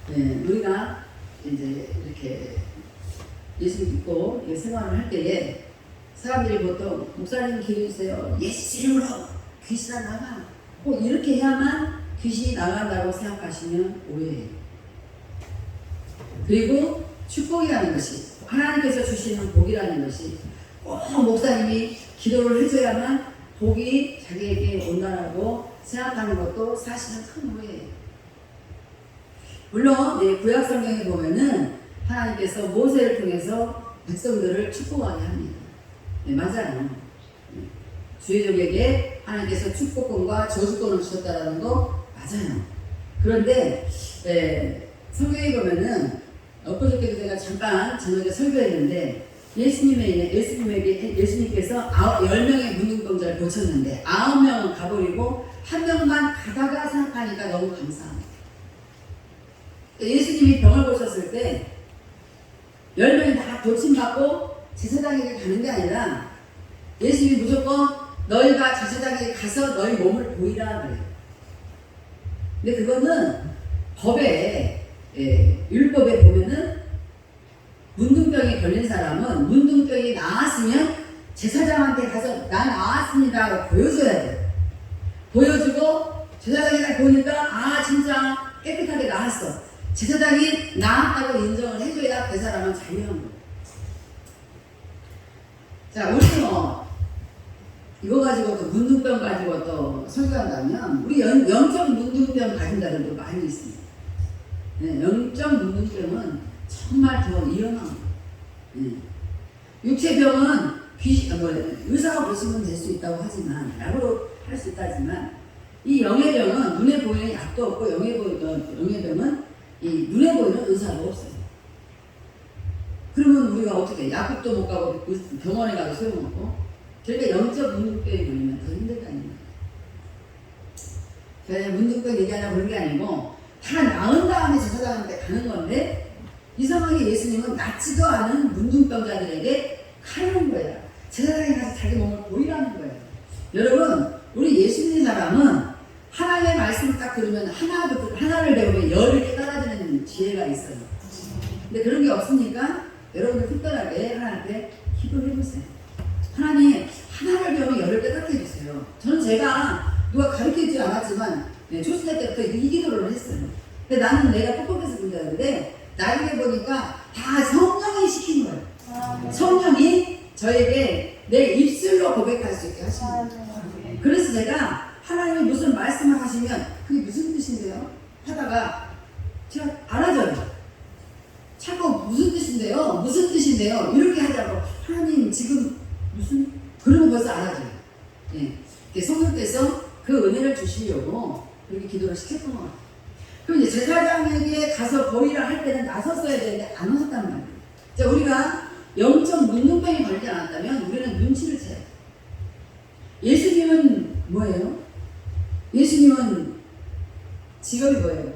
우리가 이제 이렇게 예수 믿고 생활을 할 때에 사람들이 보통 목사님 기도해주세요. 예수 이름으로 귀신아 나가. 꼭 이렇게 해야만 귀신이 나간다고 생각하시면 오해예요. 그리고 축복이라는 것이 하나님께서 주시는 복이라는 것이 꼭 목사님이 기도를 해줘야만 복이 자기에게 온다라고 생각하는 것도 사실은 큰 오해예요. 물론 구약 성경에 보면은 하나님께서 모세를 통해서 백성들을 축복하게 합니다. 맞아요. 주의족에게 하나님께서 축복권과 저주권을 주셨다는 거 맞아요. 그런데 성경에 보면은 엊그저께도 제가 잠깐 저녁에 설교했는데 예수님께서 10명의 문둥병자를 고쳤는데 9명은 가버리고 1명만 가다가 생각하니까 너무 감사합니다. 예수님이 병을 고쳤을 때 10명이 다 고침받고 제사장에게 가는 게 아니라 예수님이 무조건 너희가 제사장에게 가서 너희 몸을 보이라 그래요. 근데 그거는 법에 율법에 보면은 문둥병에 걸린 사람은 문둥병이 나았으면 제사장한테 가서 나 나았습니다 하고 보여줘야 돼요. 보여주고 제사장이 딱 보니까 진짜 깨끗하게 나았어. 제사장이 나았다고 인정을 해줘야 그 사람은 자유한 거예요. 자, 우리 이거 가지고 또 문둥병 가지고 또 설교한다면 우리 영적 문둥병 가진 자들도 많이 있습니다. 영적 문둥병은 정말 더 위험합니다. 육체병은 의사가 보시면 될 수 있다고 하지만 약으로 할 수 있다지만 이 영의 병은 눈에 보이는 약도 없고 영의 병은 이 눈에 보이는 의사가 없어요. 그러면 우리가 어떻게 약국도 못 가고 병원에 가도 소용없고 저희가 영적 문둥병이 걸리면 더 힘들다는 거예요. 문둥병 얘기하려고 그런 게 아니고 다 나은 다음에 제사장한테 가는 건데 이상하게 예수님은 낫지도 않은 문둥병자들에게 가는 거예요. 제사장에 가서 자기 몸을 보이라는 거예요. 여러분 우리 예수 믿는 사람은 하나님의 말씀을 딱 들으면 하나를 배우면 열을 깨달아지는 지혜가 있어요. 근데 그런 게 없으니까 여러분들 특별하게 하나님께 기도를 해보세요. 하나님 하나를 배우면 열을 깨닫게 해주세요. 저는 제가 누가 가르쳐주지 않았지만 초신자 때부터 이 기도를 했어요. 근데 나는 내가 똑똑해서 문제였는데 나중에 보니까 다 성령이 시킨 거예요. 성령이 저에게 내 입술로 고백할 수 있게 하시는 거예요. 그래서 제가 하나님이 무슨 말씀을 하시면 그게 무슨 뜻인데요? 하다가 제가 알아줘요. 자꾸 무슨 뜻인데요? 무슨 뜻인데요? 이렇게 하자고 하나님 지금 무슨 그러면 벌써 알아줘요. 성령께서 그 은혜를 주시려고 그렇게 기도를 시켰던 것 같아요. 그럼 이제 제사장에게 가서 보이라 할 때는 나섰어야 되는데 안 나섰단 말이에요. 자, 우리가 영적 문둥병이 걸리지 않았다면 우리는 눈치를 채요. 예수님은 뭐예요? 예수님은 직업이 뭐예요?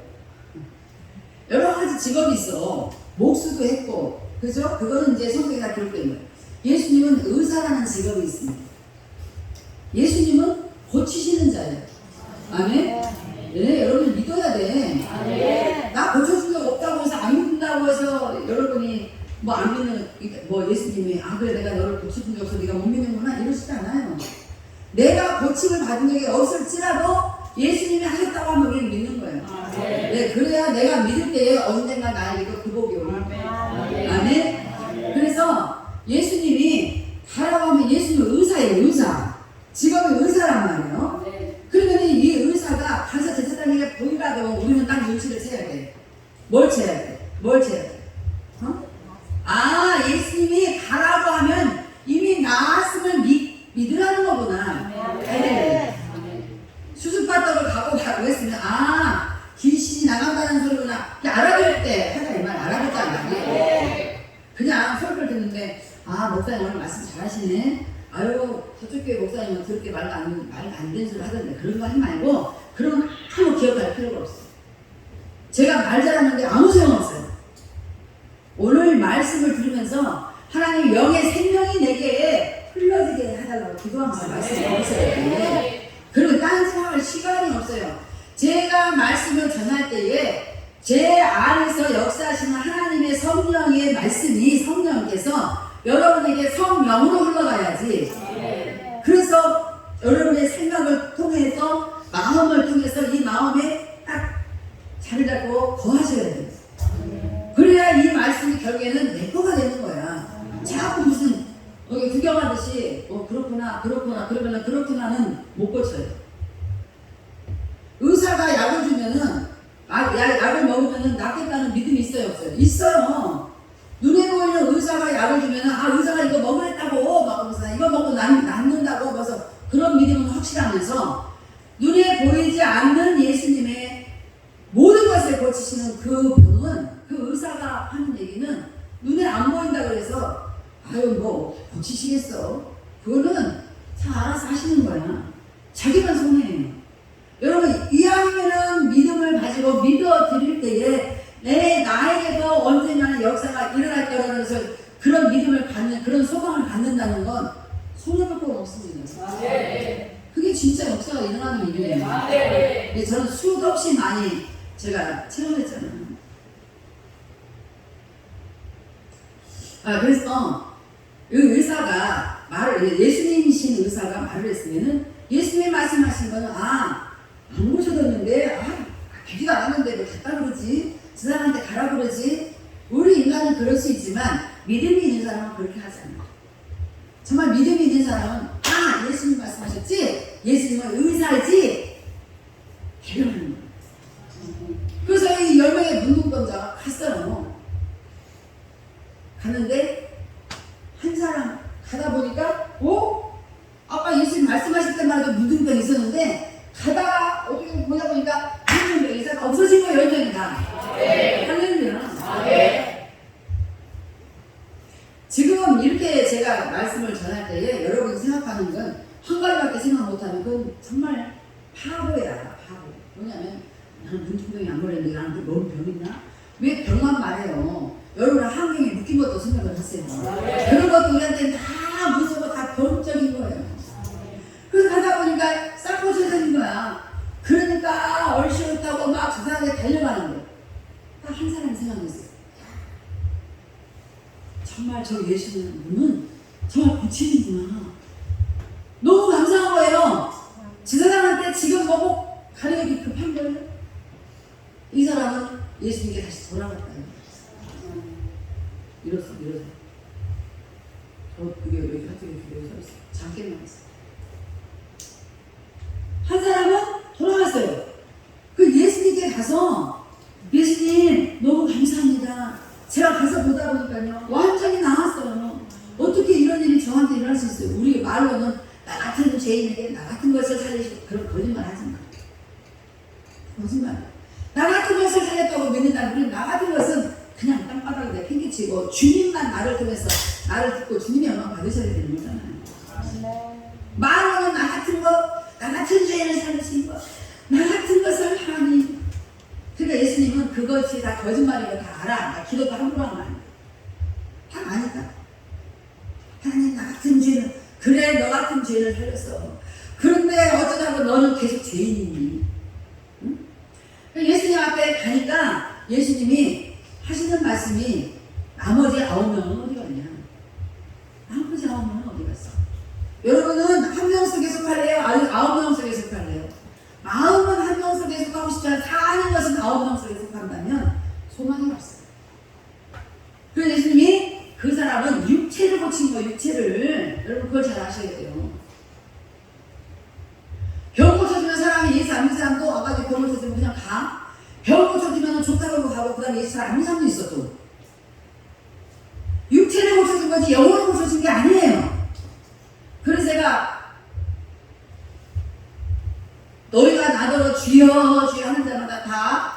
여러 가지 직업이 있어. 목수도 했고, 그죠? 그거는 이제 성경에 다 기록된 거예요. 예수님은 의사라는 직업이 있습니다. 예수님은 고치시는 자예요. 아멘? 네, 여러분 믿어야 돼. 나 고쳐준 적 없다고 해서 안 믿는다고 해서 여러분이 안 믿는 예수님이 그래 내가 너를 고쳐준 적 없어 네가 못 믿는구나 이러시지 않아요. 내가 고침을 받은 적이 없을지라도 예수님이 하셨다고 하면 우리는 믿는 거예요. 네, 그래야 내가 믿을 때에 언젠가 나에게 그 복이 오는 거예요. 아멘? 그래서 예수님이 가라고 하면 예수님은 의사예요. 의사. 직업이 의사란 말이에요. 그러면 이 의사가 가서 제사장에게 보이라도 우리는 딱 눈치를 채야 돼. 뭘 채야 돼? 뭘 채야 돼? 예수님이 가라고 하면 이미 나았음을 믿으라는 거구나. 수술받으러 가고 했으면 귀신이 나간다는 소리구나. 알아들 때 하자 이 말 알아듣잖아. 그냥 설교를 듣는데 목사님 오늘 말씀 잘하시네. 저쪽 교회 목사님은 그렇게 말도 안 되는 소리 하던데 그런 거 하지 말고 그런 아무 기억할 필요가 없어요. 제가 말 잘하는데 아무 소용없어요. 오늘 말씀을 들으면서 하나님 영의 생명이 내게 흘러지게 해달라고 기도하면서 말씀을 들으셔야 그리고 딴 생각할 시간이 없어요. 제가 말씀을 전할 때에 제 안에서 역사하시는 하나님의 성령의 말씀이 성령께서 여러분에게 성령으로 흘러가야지. 그래서 여러분의 생각을 통해서 마음을 통해서 이 마음에 딱 자리 잡고 거하셔야 돼요. 그래야 이 말씀이 결국에는 내 거가 되는 거야. 자꾸 무슨 여기 구경하듯이 그렇구나 그렇구나는 못 고쳐요. 의사가 약을 주면은 약을 먹으면은 낫겠다는 믿음이 있어요 없어요? 있어요. 눈에 보이는 의사가 약을 주면은 의사가 이거 먹으랬다고 막 그러면서 이거 먹고 낫는다고 그래서 그런 믿음은 확실하면서 눈에 보이지 않는 예수님의 모든 것을 고치시는 그 병은 그 의사가 하는 얘기는 눈에 안 보인다 그래서 고치시겠어. 그거는 다 알아서 하시는 거야. 자기만 손해예요. 여러분 이왕이면은 믿음을 가지고 믿어 드릴 때에 나에게도 언젠가는 역사가 일어날 거라는 것을 그런 믿음을 갖는 그런 소망을 갖는다는 건 손해볼 건 없습니다. 그게 진짜 역사가 일어나는 일이에요. 근데 저는 수도 없이 많이 제가 체험했잖아요. 그래서 이 의사가 예수님이신 의사가 말을 했으면은 예수님이 말씀하신 거는 안 모셔뒀는데 되지도 않았는데 왜 갔다 그러지? 저 사람한테 가라 그러지? 우리 인간은 그럴 수 있지만 믿음이 있는 사람은 그렇게 하지 않아요. 정말 믿음이 있는 사람은 예수님 말씀하셨지? 예수님은 의사이지? 개명하는 거예요. 그래서 이 10명의 문둥병자가 갔어요. 갔는데 한 사람 가다 보니까 아까 예수님 말씀하실 때만 해도 문둥병이 있었는데 가다가 어떻게 보다 보니까 문둥병이 없어진 거예요. 10명이 다. 할렐루야. 지금 이렇게 제가 말씀을 전할 때에 여러분이 생각하는 건 한 가지밖에 생각 못하면 그건 정말 바보야. 바보. 뭐냐면 나는 문둥병이 안 걸렸는데 나는 너무 병 있나? 왜 병만 말해요? 여러분 환경에 묶인 것도 생각을 하세요. 그런 것도 우리한테는 다 무서워 다 병적인 거예요. 그래서 가다 보니까 싹 고쳐지는 거야. 그러니까 얼씨없다고 막 저 사람에 달려가는 거예요. 딱 한 사람이 생각했어요. 정말 저 예수님은 정말 고치는구나. 너무 감사한 거예요. 저 사람한테 지금 너무 가려기 급한 거예요. 이 사람은 예수님께 다시 돌아갔다. 이렇어. 그게 여기 하여튼 여기 서 있어. 잠깐만 있어. 한 사람은 돌아갔어요. 그 예수님께 가서 예수님 너무 감사합니다. 제가 가서 보다 보니까요 완전히 나았어요. 어떻게 이런 일이 저한테 일어날 수 있어요? 우리 말로는 나 같은 죄인에게 나 같은 것을 살리시고 그런 거짓말 하지 마. 거짓말. 나 같은 것을 살렸다고 믿는다. 우리 나 같은 것은 그냥 땅바닥에 팽개치고 주님만 나를 통해서 나를 듣고 주님의 영광 받으셔야 되는 거잖아요. 말로는 나 같은 것, 나 같은 죄인을 살리신 것, 나 같은 것을 하나님. 그러니까 예수님은 그것이 다 거짓말이고 다 알아. 나 기도도 함부로 하면 안 돼. 다 아니까. 하나님 나 같은 죄는 그래 너 같은 죄를 살렸어. 그런데 어쩌다가 너는 계속 죄인이니. 응? 예수님 앞에 가니까 예수님이 하시는 말씀이 나머지 9명은 어디 갔냐? 나머지 9명은 어디 갔어? 여러분은 한 명 속에 속할래요? 아니 9명 속에 속할래요? 마음은 한 명 속에 속하고 싶지만 사는 것은 9명 속에 속한다면 소망이 없어요. 그래서 예수님이 그 사람은 육체를 고친 거예요. 육체를. 여러분 그걸 잘 아셔야 돼요. 병 고쳐주면 사람이 예수 안 믿는 사람도 와가지고 병 고쳐주면 그냥 가. 병 고쳐주면 좋다고 가고 그 다음에 예수 잘 안 믿는 사람도 있어 또. 육체를 고쳐준 거지 영혼을 고쳐준 게 아니에요. 그래서 제가 너희가 나더러 주여 하는 자마다 다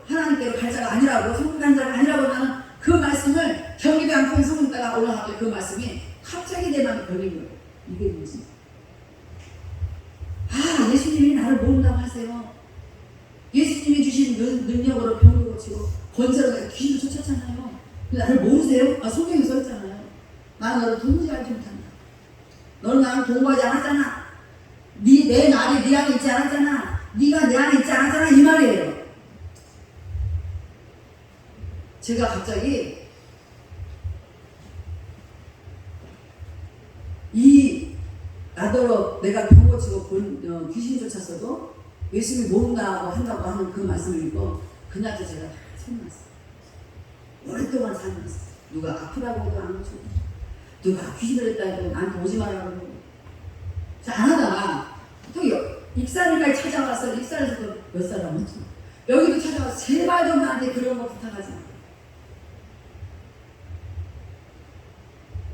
하나님께로 갈 자가 아니라고 성공 간 자가 아니라고 나는 그 말씀을 경기도 않고 성공다가 올라가고 그 말씀이 갑자기 내 마음에 걸린 거예요. 이게 뭐지? 예수님이 나를 모른다고 하세요. 예수님이 주신 능력으로 병을 고치고 권세로 내가 귀신을 쫓았잖아요. 나를 모르세요? 성경에 써있잖아요. 나는 너를 도무지 알지 못한다. 너는 나를 동거하지 않았잖아. 내 말이 네 안에 있지 않았잖아. 네가 내 안에 있지 않았잖아. 이 말이에요. 제가 갑자기 나더러 내가 병 고치고 귀신 쫓았어도 예수님이 모른다고 한다고 하는 그 말씀을 읽고 그날도 제가 다 생각났어요. 오랫동안 살면서 누가 아프다고 해도 안 고치고 누가 귀신을 했다 해도 나한테 오지 말라고 그러고 안 하다가 또 익산을까지 찾아왔어. 익산에서도 몇 사람 했죠. 여기도 찾아와서 제발 좀 나한테 그런 거 부탁하지 마.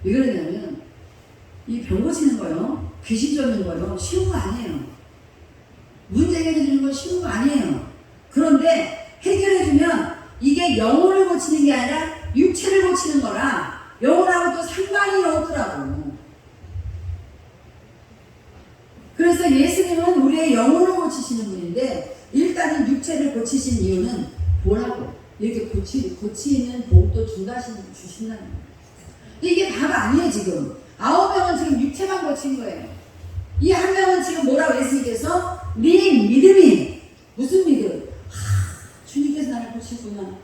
왜 그러냐면 이 병 고치는 거요, 귀신 쫓는 거요, 쉬운 거 아니에요. 문제 해결해 주는 건 쉬운 거 아니에요. 그런데 해결해 주면 이게 영혼을 고치는 게 아니라 육체를 고치는 거라 영혼하고 또 상관이 없더라고. 그래서 예수님은 우리의 영혼을 고치시는 분인데 일단은 육체를 고치신 이유는 뭐라고? 이렇게 고치는 복도 주신다는 거예요. 이게 다가 아니에요. 지금 9명은 지금 육체만 고친 거예요. 이 한 명은 지금 뭐라고 예수님께서 네 믿음이 무슨 믿음? 주님께서 나를 고치구나.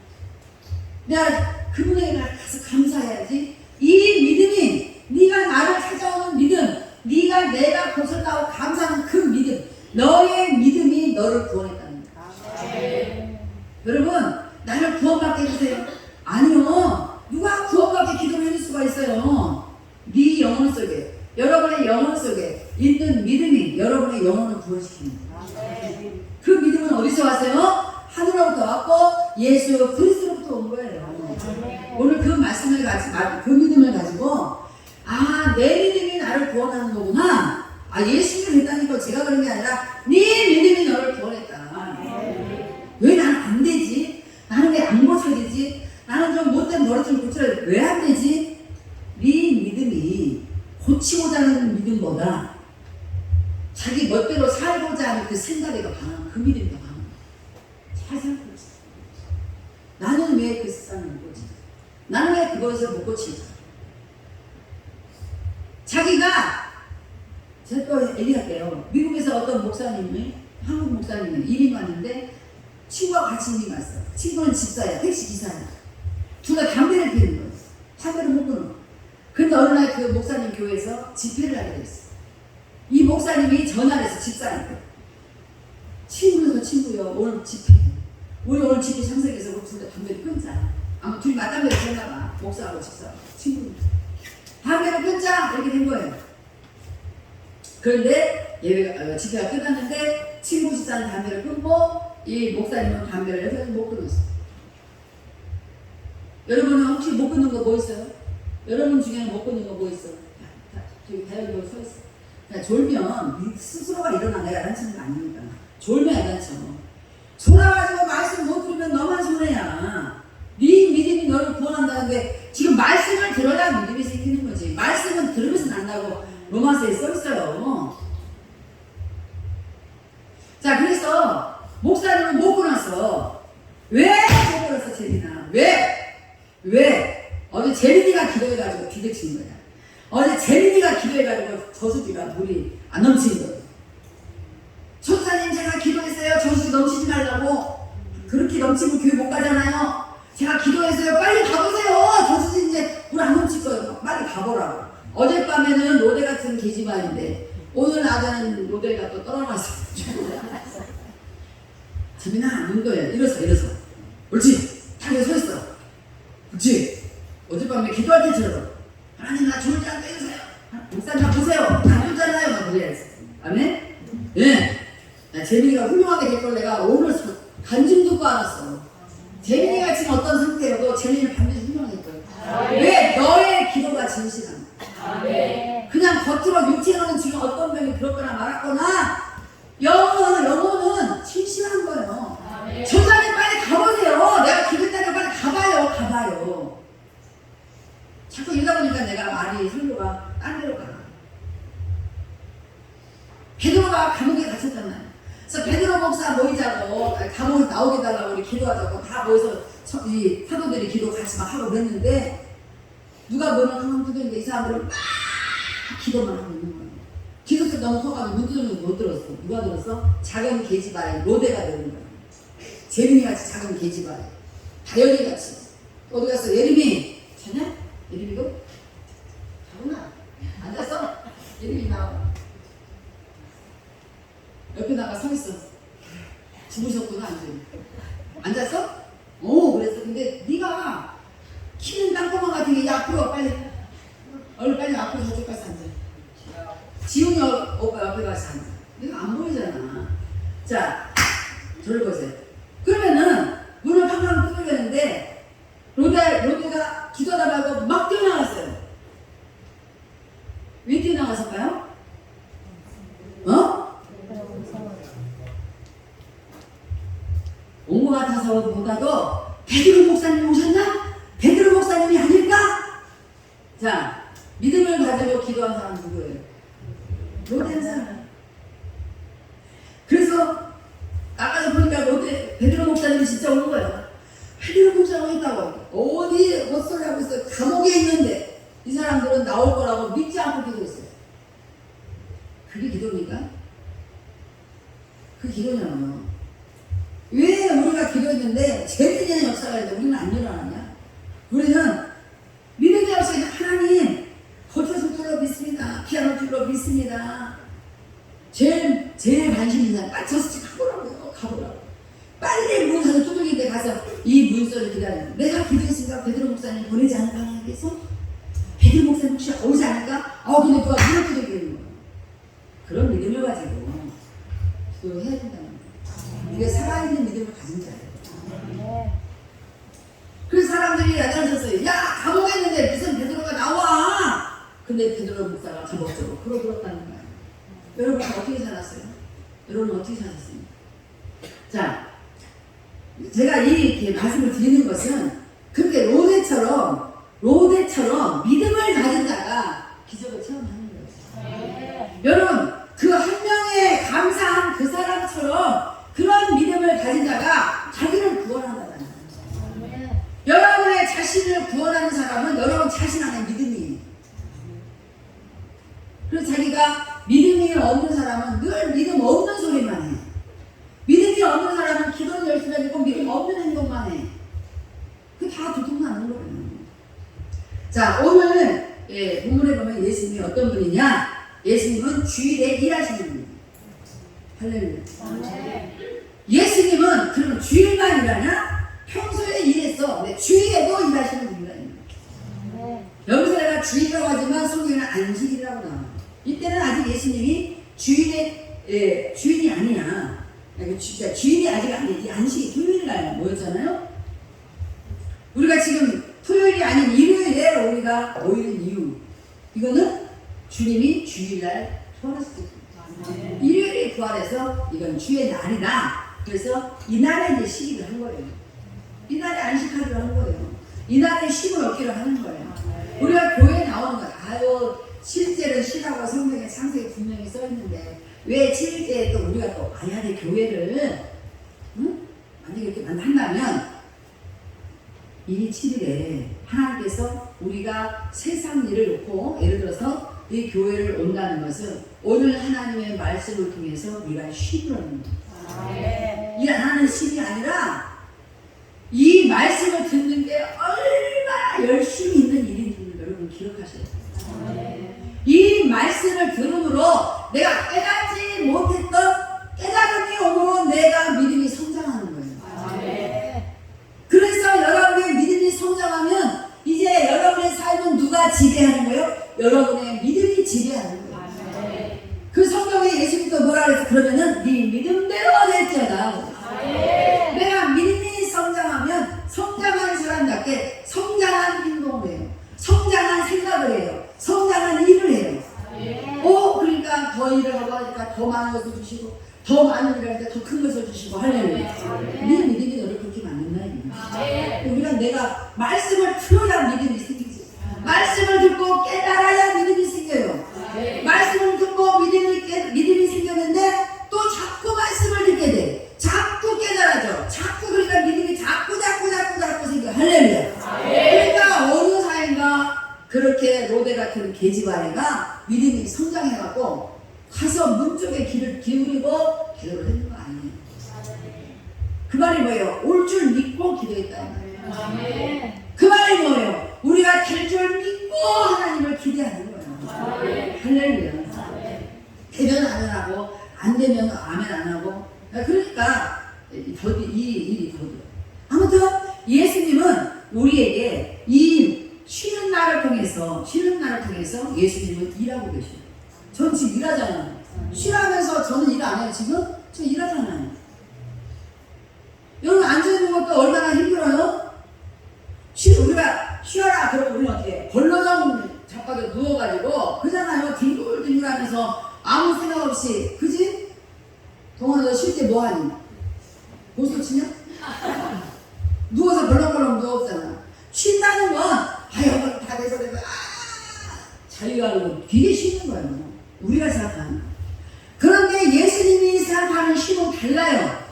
내가 그분에게 가서 감사해야지. 이 믿음이 네가 나를 찾아오는 믿음, 네가 내가 고쳤다고 감사하는 그 믿음, 너의 믿음이 너를 구원했다는 거야. 여러분, 나를 구원받게 해주세요. 아니요. 누가 구원받게 기도를 해줄 수가 있어요. 네 영혼 속에, 여러분의 영혼 속에 있는 믿음이 여러분의 영혼을 구원시키는 거예요. 그 믿음은 어디서 왔어요? 하늘로부터 왔고 예수 그리스도로부터 온 거예요. 오늘 그 말씀을 그 믿음을 가지고 내 믿음이 나를 구원하는 거구나. 예수님을 믿다니까 제가 그런 게 아니라 네 믿음이 너를 구원했다. 왜 나는 안 되지? 나는 왜 안 고쳐야 되지? 나는 좀 못된 머리 좀 고쳐야 왜 안 되지? 네 믿음이 고치고자 하는 믿음보다 자기 멋대로 살고자 하는 그 생각이 더 강한, 그 믿음이 더 강한. 잘 생각해 보세요. 나는 왜 그 세상을 못 고치지? 나는 왜 그것을 못 고치지? 자기가, 제가 또 얘기할게요. 미국에서 어떤 목사님이, 한국 목사님이 이민 왔는데 친구와 같이 이민 왔어요. 친구는 집사야, 택시 기사야. 둘 다 담배를 피우는 거예요. 담배를 못 끊어. 근데 어느 날 그 목사님 교회에서 집회를 하게 됐어요. 이 목사님이 전화를 해서 집사한테 친구요 오늘 집회 우리 오늘 집회 참석해서 우리 둘 다 담배를 끊자. 아마 둘이 맞담배를 피웠나 봐. 목사하고 집사하고 친구는 담배를 끊자 이렇게 된 거예요. 그런데 예배가 집회가 끝났는데 친구 집사는 담배를 끊고 이 목사님은 담배를 여태까지 못 끊었어요. 여러분은 혹시 못 끊는 거 뭐 있어요? 여러분 중에는 못 끊는 거 뭐 있어? 저기 대열로 서 있어. 졸면 스스로가 일어나 내가 다치는 거 아니니까. 졸면 안 다쳐. 졸아가지고 말씀 못 들으면 너만 손해야. 네 믿음이 너를 구원한다는데 지금 말씀을 들어야 믿음이 생기는 거지. 말씀은 들으면서 난다고 로마서에 써 있어요. 자, 그래서 목사님은 못 끊었어. 왜 못 끊었어, 재민아? 왜? 어제 재민이가 기도해가지고 비대친 거야. 어제 재민이가 기도해가지고 저수지가 물이 안 넘치는 거예요. 전사님 제가 기도했어요. 저수지 넘치지 말라고. 그렇게 넘치면 교회 못 가잖아요. 제가 기도했어요. 빨리 가보세요. 저수지 이제 물 안 넘칠 거예요. 빨리 가보라고. 어젯밤에는 로데 같은 계집아인데 오늘 낮에는 로데가 또 떨어놨어. 재민아 안 거예요. 일어서. 옳지. 자기가 서 있어. 그렇지. 어젯밤에 기도할 때처럼 하나님 나 졸지 않게 해주세요. 목사님 나 보세요. 안 졸잖아요. 막 그래야지. 아멘? 예. 재민이가 훌륭하게 될 걸 내가 오늘 간증 듣고 알았어. 재민이가 지금 어떤 상태여도 재민이는 반드시 훌륭할 거예요. 왜? 너의 기도가 진실한 거야. 그냥 겉으로 육체로는 지금 어떤 병이 그렇거나 말았거나 영혼은 진실한 거예요. 전사님 빨리 가보세요. 내가 기도했다니까 빨리 가봐요. 자꾸 이러다 보니까 내가 말이 설교가 딴 데로 가. 베드로가 감옥에 갇혔잖아요. 그래서 베드로 목사 모이자고 감옥에서 나오게 달라고 우리 기도하자고 다 모여서 이 사도들이 기도 같이 막 하고 그랬는데 누가 보면 가만 두드리는데 이 사람들은 막 기도만 하고 있는 거예요. 기도가 너무 커가지고 문 두드리는 못 들었어. 누가 들었어? 작은 계집아이 로데가 되는 거예요. 재민이같이 작은 계집아이 다현이같이 어디 갔어? 예림이 자냐? 예림이도? 자구나. 앉았어? 예림이 나와. 옆에 나가 서 있어. 주무셨구나. 앉았어? 오, 그랬어. 근데 네가 키는 땅콩만 같은 게 앞으로 빨리 얼른 빨리 앞으로 저쪽 가서 앉아. 지훈이 오빠 옆에 가서 앉아. 네가 안 보이잖아. 자, 저를 보세요. 그러면은 문을 팡팡 뚫으려는데 로데가 기도하다 말고 막 뛰어나갔어요. 왜 뛰어나갔을까요? 온 것 같아서 보다도 베드로 목사님 오셨나? 베드로 목사님이 아닐까? 자, 믿음을 가지고 기도한 사람 누구예요? 로데 사람. 그래서 아까 보니까 베드로 목사님이 진짜 온 거예요. 베드로 목사가 있다고. 어디 헛소리 하고 있어요. 감옥에 있는데 이 사람들은 나올 거라고 믿지 않고 기도했어요. 그게 기도입니까? 그 기도냐고요. 왜 우리가 기도했는데 재미있는 역사가 있는데 우리는 안 일어나냐? 우리는 믿음의 역사에 하나님 겉에서 불러 믿습니다. 피아노 불러 믿습니다. 제일 관심 있는 사람 맞춰서 가보라고. 빨리 문 가서 두들기인데 가서 이 문서를 기다려요. 내가 기도했으니까 베드로 목사님 보내지 않을까 하겠어? 베드로 목사님 혹시 오지 않을까? 근데 누가 문을 두들기는 거야. 그런 믿음을 가지고 기도를 해야 된다는 거야. 이게 살아있는 믿음을 가진 자예요. 그래서 사람들이 야단쳤어요. 야, 감옥에 있는데 무슨 베드로가 나와! 근데 베드로 목사가 적극적으로 그러다는 거야. 여러분 어떻게 살았어요? 여러분 어떻게 사셨어요? 자, 제가 이렇게 말씀을 드리는 것은 그렇게 로데처럼 믿음을 가진 자가 기적을 체험하는 거예요. 여러분 그 한 명의 감사한 그 사람처럼 그런 믿음을 가진 자가 자기를 구원한다는 거예요. 여러분의 자신을 구원하는 사람은 여러분 자신 안에 믿음이에요. 그래서 자기가 믿음이 없는 사람은 늘 믿음 없는 소리만 해. 믿음이 없는 사람은 기도는 열심히 하고 믿음 없는 행동만 해. 그게 다 두통나는 거예요. 자, 오늘 본문에 보면 예수님이 어떤 분이냐? 예수님은 주일에 일하시는 분이에요. 할렐루야. 예수님은 그럼 주일만 일하냐? 평소에 일했어. 근데 주일에도 일하시는 분이다. 여기서 내가 주일이라고 하지만 성경에는 안식이라고 나와. 이때는 아직 예수님이 주일이 아니야. 진짜 주일이 아직 아니야. 안식이 토요일날 모였잖아요. 우리가 지금 토요일이 아닌 일요일에 우리가 5일 이후 이거는 주님이 주일날 부활하셨습니다. 일요일에 부활해서 이건 주의 날이다. 그래서 이날에 이제 시기를 한 거예요. 이날에 안식하기로 한 거예요. 이날에 쉼을 얻기로 하는 거예요. 우리가 교회에 나오는 거 실제로 쉬라고 성경에 창세기 분명히 써 있는데 왜 7일째에 또 우리가 또 와야 돼 교회를 만약에 이렇게 한다면 이 7일에 하나님께서 우리가 세상 일을 놓고 예를 들어서 이 교회를 온다는 것은 오늘 하나님의 말씀을 통해서 우리가 쉼을 얻는 거예요. 일 안 하는 쉼이 아니라 이 말씀을 듣는 게 얼마나 열심히 있는 일인지 여러분 기억하셔야 돼요. 이 말씀을 들음으로 내가 깨닫지 못했던 깨달음이 오므로 내가 믿음이 성장하는 거예요. 그래서 여러분의 믿음이 성장하면 이제 여러분의 삶은 누가 지배하는 거예요? 여러분의 믿음이 지배하는 거예요. 그 성경에 예수님도 뭐라 그랬어? 그러면은 네 믿음대로 될지어다. 내가 믿음이 성장하면 성장한 사람답게 성장한 행동을 해요. 성장한 생각을 해요. 성장한 일을 해요. 그러니까 더 일을 하고 하니까 더 많은 것을 주시고 더 많은 일을 하니까 더 큰 것을 주시고 할렐루야. 네 믿음이 너를 그렇게 만든다. 우리가 내가 말씀을 들어야 믿음이 생기지. 말씀을 듣고 깨달아야 믿음이 생겨요. 말씀을 듣고 믿음이 생겼는데 또 자꾸 말씀을 듣게 돼. 자꾸 깨달아져. 자꾸 그러니까 믿음이 자꾸 생겨. 할렐루야. 그러니까 어느 사이인가 그렇게 로데 같은 계집아이가 믿음이 성장해갖고 가서 문 쪽에 귀를 기울이고 기도를 했는 거 아니에요. 그 말이 뭐예요? 올 줄 믿고 기도해. 되겠다. 그 말이 뭐예요? 우리가 될 줄 믿고 하나님을 기대하는 거예요. 할렐루야. 되면 아멘 하고 안 되면 아멘 안 하고. 그러니까 더디 이 일이 더디요. 아무튼 예수님은 우리에게 이 쉬는 날을 통해서 예수님은 일하고 계셔요. 전 지금 일하잖아요. 쉬라면서 저는 일 안 해요. 지금 저 일하잖아요. 여러분 앉아있는 것도 얼마나 힘들어요? 우리가 쉬어라 그러고 우리는 어떻게 벌러덩 잡아도 누워가지고 그잖아요. 뒹굴뒹굴 하면서 아무 생각 없이. 그지? 동원아 너 쉴 때 뭐하니? 고소 치냐? 누워서 벌렁벌렁 누웠잖아. 쉰다는 건 아유 다 돼서 자유하고 되게 쉬는 거예요. 우리가 생각하는. 그런데 예수님이 생각하는 쉼은 달라요.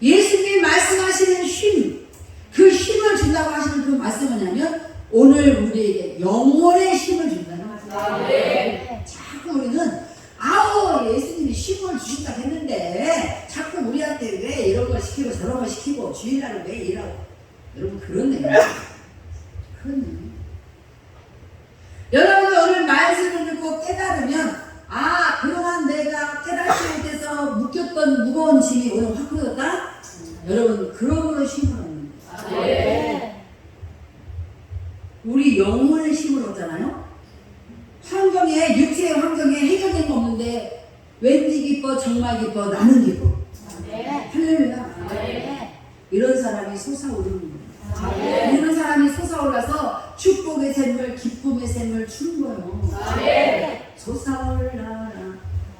예수님이 말씀하시는 쉼, 그 쉼을 준다고 하시는 그 말씀은 뭐냐면 오늘 우리에게 영혼의 쉼을 준다는 거예요. 자꾸 우리는 아우 예수님이 쉼을 주신다 했는데 자꾸 우리한테 왜 이런 걸 시키고 저런 걸 시키고 주일날은 왜 이러고. 여러분 그렇네요. 여러분이 오늘 말씀을 듣고 깨달으면 아 그동안 내가 깨닫지 못해서 묶였던 무거운 짐이 오늘 확 풀어졌다? 여러분 그러므로 쉼을 얻는 거예요. 우리 영혼의 쉼을 얻잖아요. 환경에 육체의 환경에 해결된 거 없는데 왠지 기뻐 정말 기뻐 나는 기뻐. 할렐루야. 이런 사람이 솟아오르는 거예요. 이런 사람이 솟아올라서 축복의 샘물 기쁨의 샘물 주는 거예요. 솟아올라.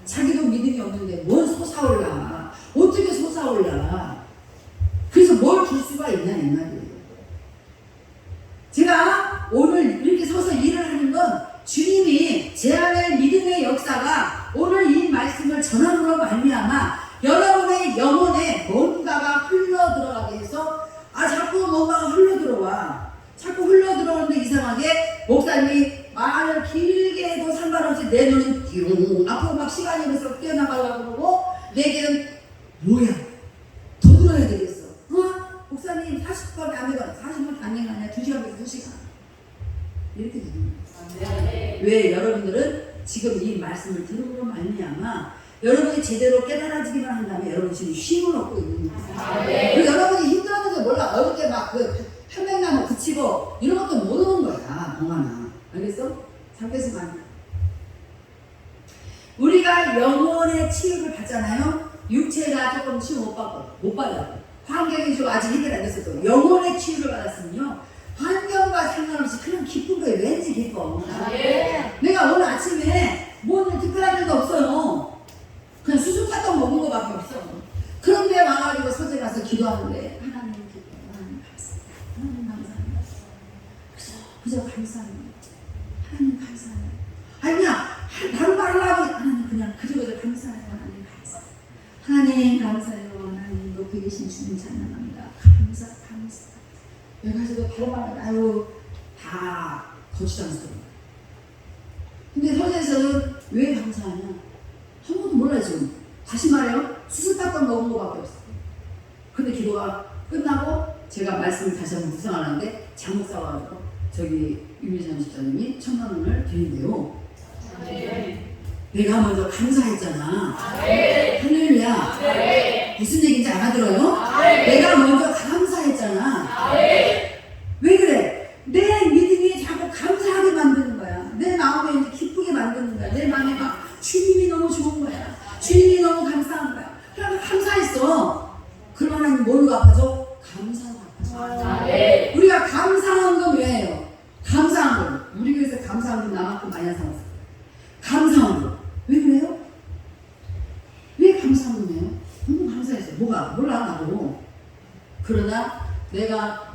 자기도 믿음이 없는데 뭘 솟아올라. 어떻게 솟아올라. 그래서 뭘 줄 수가 있냐 이 말이에요. 제가 오늘 이렇게 서서 일을 하는 건 주님이 제 안에 믿음의 역사가 오늘 이 말씀을 전함으로 말미암아 여러분의 영혼에 뭔가가 흘러 들어가게 해서 자꾸 뭔가가 흘러 들어와. 자꾸 흘러 들어오는데 이상하게 목사님이 말을 길게 해도 상관없이 내 눈은 띠용 앞으로 막 시간이 흘러서 뛰어나가려고 그러고 내게는 뭐야 더 들어야 되겠어. 목사님 40번 안 되거나 40번 안 되거나 2시간에서 2시간 이렇게 되는 거예요. 왜 여러분들은 지금 이 말씀을 들음으로 말미암아 여러분이 제대로 깨달아지기만 한다면 여러분 지금 쉼을 얻고 있는 거예요. 그리고 여러분이 힘들었는지 몰라. 어렵게 막 편백나무 붙이고 이런 것도 모르는 거야. 동안아. 알겠어? 잠깐만. 우리가 영혼의 치유를 받잖아요. 육체가 조금 치유 못 받아요. 환경이 좀 아직 해결 안 됐어도 영혼의 치유를 받았으면요. 환경과 상관없이 그냥 기쁜 거예요. 왠지 기뻐. 내가 오늘 아침에 뭐 특별한 일도 없어요. 그냥 수술 갔다 먹은 거밖에 없어. 그런데 와가지고 서재 가서 기도하는데 하나님 기도, 하나님 감사합니다. 하나님 감사합니다. 그저 감사합니다. 하나님 감사해요. 아니 그냥 바로 말하려고 하나님 그냥 그저 감사해요. 하나님 감사. 하나님 감사해요. 하나님 높이 계신 주님 찬양합니다. 감사. 여기 가서도 바로 말하면 아유 다 거추장스러워. 근데 서재에서는 왜 감사하냐? 한 번도 몰라요 지금. 다시 말해요. 수술받던 먹은 거밖에 없어. 근데 기도가 끝나고 제가 말씀을 다시 한번 구성하는데 장목사 와서 저기 유미선 집사님이 1,000,000원을 드린대요. 내가 먼저 감사했잖아. 할렐루야. 무슨 얘기인지 알아들어요? 내가 먼저 감사했잖아. 왜 그래? 내 믿음이 자꾸 감사하게 만드는 거야. 내 마음에 이제 기쁘게 만드는 거야. 내 마음에 막 주님이 너무 좋은 거야. 주님이 너무 감사한 거야. 그러면 감사했어. 그럼 하나님 뭘로 갚아줘? 감사로 갚아줘. 우리가 감사한 건 왜예요? 감사한 건 우리 교회에서 감사한 건 나만큼 많이 안 사왔어. 감사한 건 왜 그래요? 왜 감사한 거예요? 너무 감사했어. 뭐가? 몰라 나도. 그러나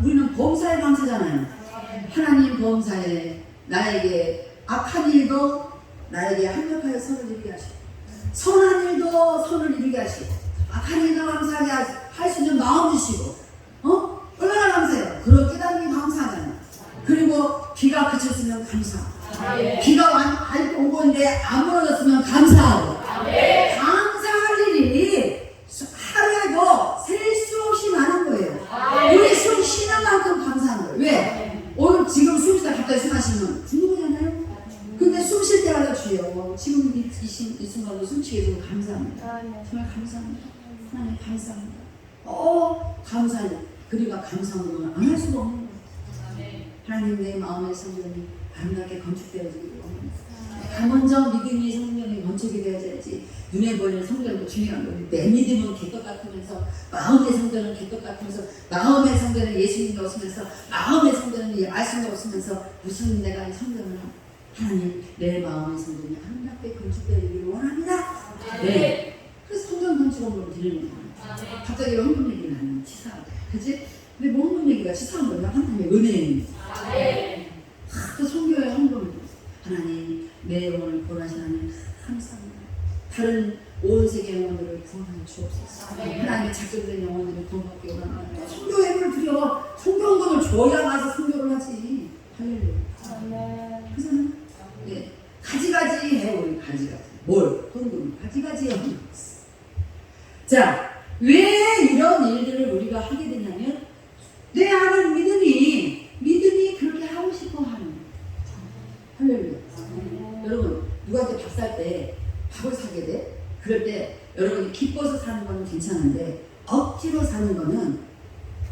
우리는 범사에 감사잖아요. 하나님 범사에 나에게 악한 일도 나에게 합력하여 선을 이루게 하시고 선한 일도 선을 이루게 하시고 악한 일도 감사하게 할 수 있는 마음 주시고 얼마나 감사해요. 그런 깨달음이 감사하잖아요. 그리고 비가 그쳤으면 감사하고 비가 오고 있는데 안 무너졌으면 감사하고 감사할 일이 하루에도 셀 수 없이 많은 거예요. 이 순간도 숨쉬게 해주고 감사합니다. 정말 감사합니다. 하나님 감사합니다. 감사해요. 그리고 감사함으로는 안 할 수가 없는 거예요. 하나님 내 마음의 성전이 아름답게 건축되어지기를 원합니다. 먼저 믿음의 성전이 건축이 되어져야지. 눈에 보이는 성전도 중요한 거예요. 내 믿음은 개떡 같으면서 마음의 성전은 개떡 같으면서 마음의 성전은 예수님이 없으면서 마음의 성전은 말씀이 없으면서 무슨 내가 이 성전을 하나님 내 마음의 성전이 아름답게 건축되기를 원합니다. 네. 그래서 성전 건축업으로 드리는 거예요. 갑자기 헌금 얘기는 하면 치사하다. 그치? 근데 뭐 헌금 얘기가 치사한 거냐? 하나님의 은혜입니다. 또 성교의 헌금을 하나님 내 영혼을 구원하신 하나님 감사합니다. 다른 온 세계 영혼들을 구원하여 주옵소서. 하나님의 작정된 영혼들을 구원받기 원합니다. 성교 예물을 드려. 성교 헌금을 줘야 가서 성교를 하지. 할렐루야. 그래서 네, 가지가지 해. 우리 가지가지. 뭘? 헌금 가지가지 해. 자, 왜 이런 일들을 우리가 하게 되냐면 내 안은 믿음이 그렇게 하고 싶어 하는 거예요. 할렐루야. 여러분 누구한테 밥 살 때 밥을 사게 돼? 그럴 때 여러분이 기뻐서 사는 거는 괜찮은데 억지로 사는 거는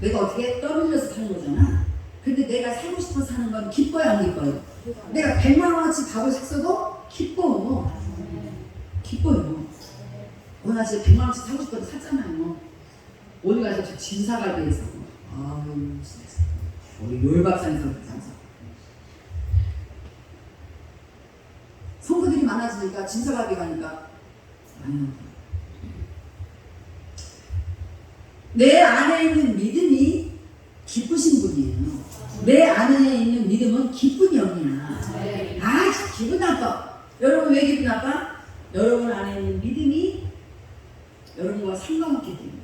내가 어떻게 떠밀려서 사는 거잖아. 근데 내가 살고 싶어서 사는 건 기뻐요 안 기뻐요? 내가 100만 원어치 밥을 샀어도 기뻐요. 오늘 아침에 100만 원치 사고 싶어서 샀잖아요. 오늘 가서 저 진사갈비에서 아유 진짜 우리 요일밥상에서 장사. 성도들이 많아지니까 진사갈비 가니까 내 안에 있는 믿음이 기쁘신 분이에요. 내 안에 있는 믿음은 기쁜 영이야. 기분 나빠. 여러분 왜 기분 나빠? 여러분 안에 있는 믿음이 여러분과 상관없기 때문에.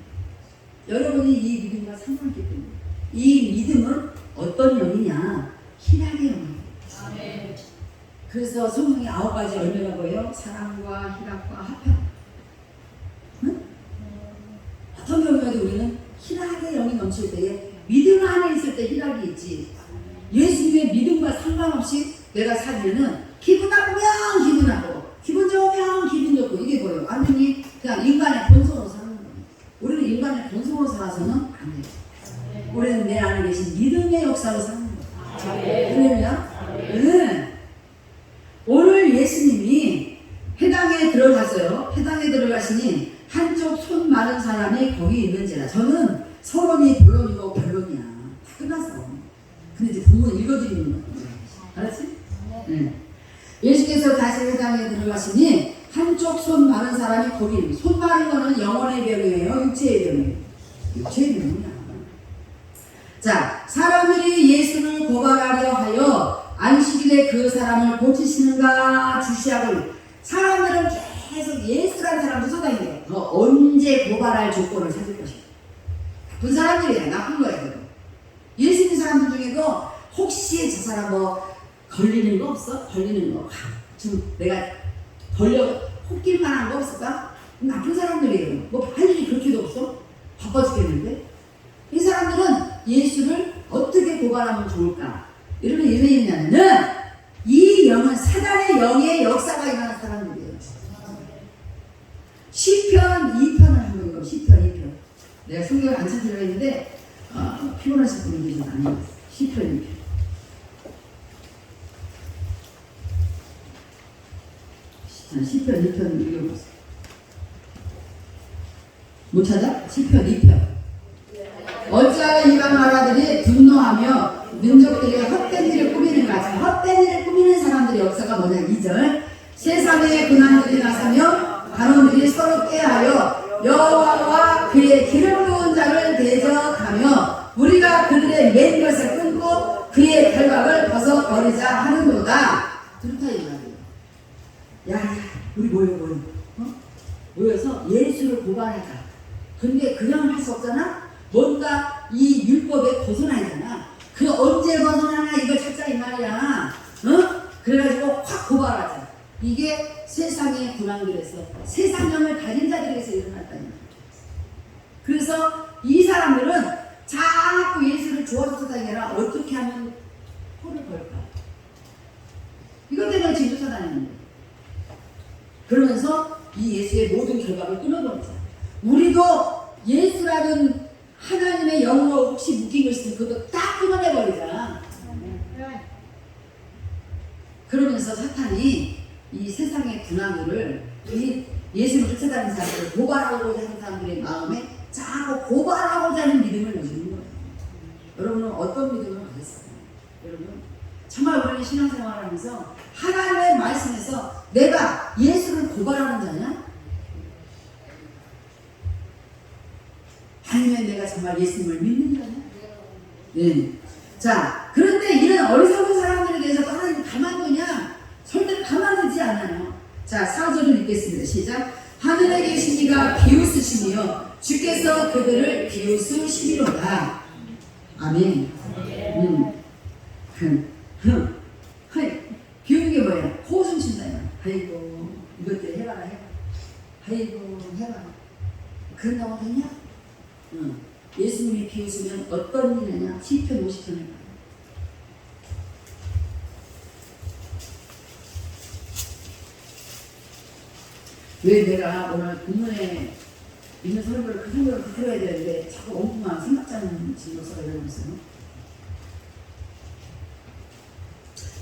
여러분이 이 믿음과 상관없기 때문에. 이 믿음은 어떤 영이냐? 희락의 영이에요. 그래서 성경의 9가지 열매가 뭐예요? 사랑과 희락과 화평. 응? 어떤 경우에도 우리는 희락의 영이 넘칠 때에 믿음 안에 있을 때 희락이 있지. 예수님의 믿음과 상관없이 내가 살면은 기분 나쁘면 기분 나쁘고 기분 좋으면 기분 좋고 이게 뭐예요? 완전히 그냥 인간의 본성으로 사는 거예요. 우리는 인간의 본성으로 살아서는 안 돼요. 우리는 내 안에 계신 믿음의 역사로 사는 거예요. 그러면 오늘 예수님이 회당에 들어갔어요. 회당에 들어가시니 한쪽 손 마른 사람이 거기 있는지라. 저는 서론이 본론이고 변론이야. 다 끝났어. 근데 이제 본문 읽어드리는 거야. 알았지? 네. 예수께서 다시 회당에 들어가시니 한쪽 손 마른 사람이 거기 있는. 손 마른 거는 영혼의 병이에요? 육체의 병이에요? 육체의 병이야. 자, 사람들이 예수를 고발하려 하여 안식일에 그 사람을 고치시는가 주시하고. 사람들은 계속 예수라는 사람을 쫓아다니네요. 너 언제 고발할 조건을 찾을 것이야. 나쁜 사람들이야. 나쁜 거야. 그거. 예수 믿는 사람들 중에도 혹시 저 사람 뭐 걸리는 거 없어? 걸리는 거. 좀 내가 혹길 만한 거 없을까? 나쁜 사람들이에요. 뭐 할 일이 그렇게도 없어? 바빠 죽겠는데? 이 사람들은 예수를 어떻게 고발하면 좋을까? 이러면 왜 있냐면은 이 영은 사단의 영의 역사가 일어난 사람들이에요. 시편 2편을 한번 읽어. 시편 2편. 내가 성경을 안 찾으려고 했는데 피곤하실 분이 좀 많이 있어요. 시편 2편. 시편 2편 읽어보세요. 못 찾아? 시편 2편. 어찌하여 이방 나라들이 분노하며 민족들이 헛된 일을 꾸미는가. 헛된 일을 꾸미는 사람들의 역사가 뭐냐. 2절. 세상에 고난들이 나서며 간원들이 서로 꾀하여 여호와와 그의 기름 부은 자를 대적하며 우리가 그들의 맨 것을 끊고 그의 결박을 벗어버리자 하는도다. 그렇다 이 말이에요. 야, 우리 모여. 모여서 예수를 고발하자. 근데 그냥 할 수 없잖아. 뭔가 이 율법에 벗어나잖아. 그 언제 벗어나나 이걸 찾자 이 말이야. 그래가지고 확 고발하자. 이게 세상의 군왕들에서 세상령을 가진 자들에서 일어났다는 거예요. 그래서 이 사람들은 자꾸 예수를 좋아서 다니라 어떻게 하면 포를 걸까? 이것 때문에 진도 사다니는 거예요. 그러면서 이 예수의 모든 결박을 끊어버리자. 우리도 예수라는 하나님의 영으로 혹시 묶인 거 있으면 그것도 딱 끊어내버리자. 그러면서 사탄이 이 세상의 군왕들을 이 예수를 쫓아다니는 사람들을 고발하고자 하는 사람들의 마음에 자꾸 고발하고자 하는 믿음을 넣는 거예요. 여러분은 어떤 믿음을 가졌어요? 여러분 정말 우리는 신앙생활을 하면서 하나님의 말씀에서 내가 예수를 고발하는 자냐? 아니면 내가 정말 예수님을 믿는 자냐? 네. 자, 그런데 이런 어리석은 사람들에 대해서 하나님 가만두냐? 절대 가만두지 않아요. 자, 4절을 읽겠습니다. 시작. 하늘에 계신 이가 비웃으시며 주께서 그들을 비웃으시리로다. 아멘. 비우는 게 뭐예요? 호흡 쉰다. 아이고 이것들 해봐라 해봐. 아이고 해봐라. 그런다고 되냐? 예수님이 비웃으면 어떤 일이냐? 시편 50편을 봐. 왜 내가 오늘 본문에 있는 설교를 그 설교를 들어야 되는데 자꾸 엉뚱한 생각자는 진로서가 이러면서요.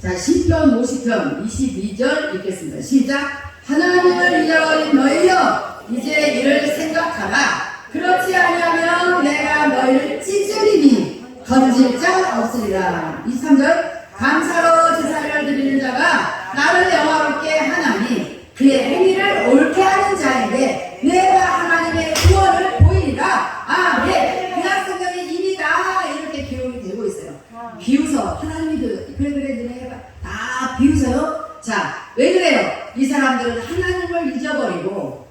자, 시편 50편 22절 읽겠습니다. 시작. 하나님을 잊어버린 너희여 이제 이를 생각하라. 그렇지 아니하면 내가 너희를 찢으리니 건질 자 없으리라. 23절. 감사로 제사를 드리는 자가 나를 영화롭게 하나니 그의 행위를 옳게 하는 자에게 내가 하나님의 구원을 보이리라. 아멘. 그냥 성경이 이미 다 이렇게 기록이 되고 있어요. 비웃어. 하나님이 그래 너네 해봐. 다 비웃어요. 자, 왜 그래요? 이 사람들은 하나님을 잊어버리고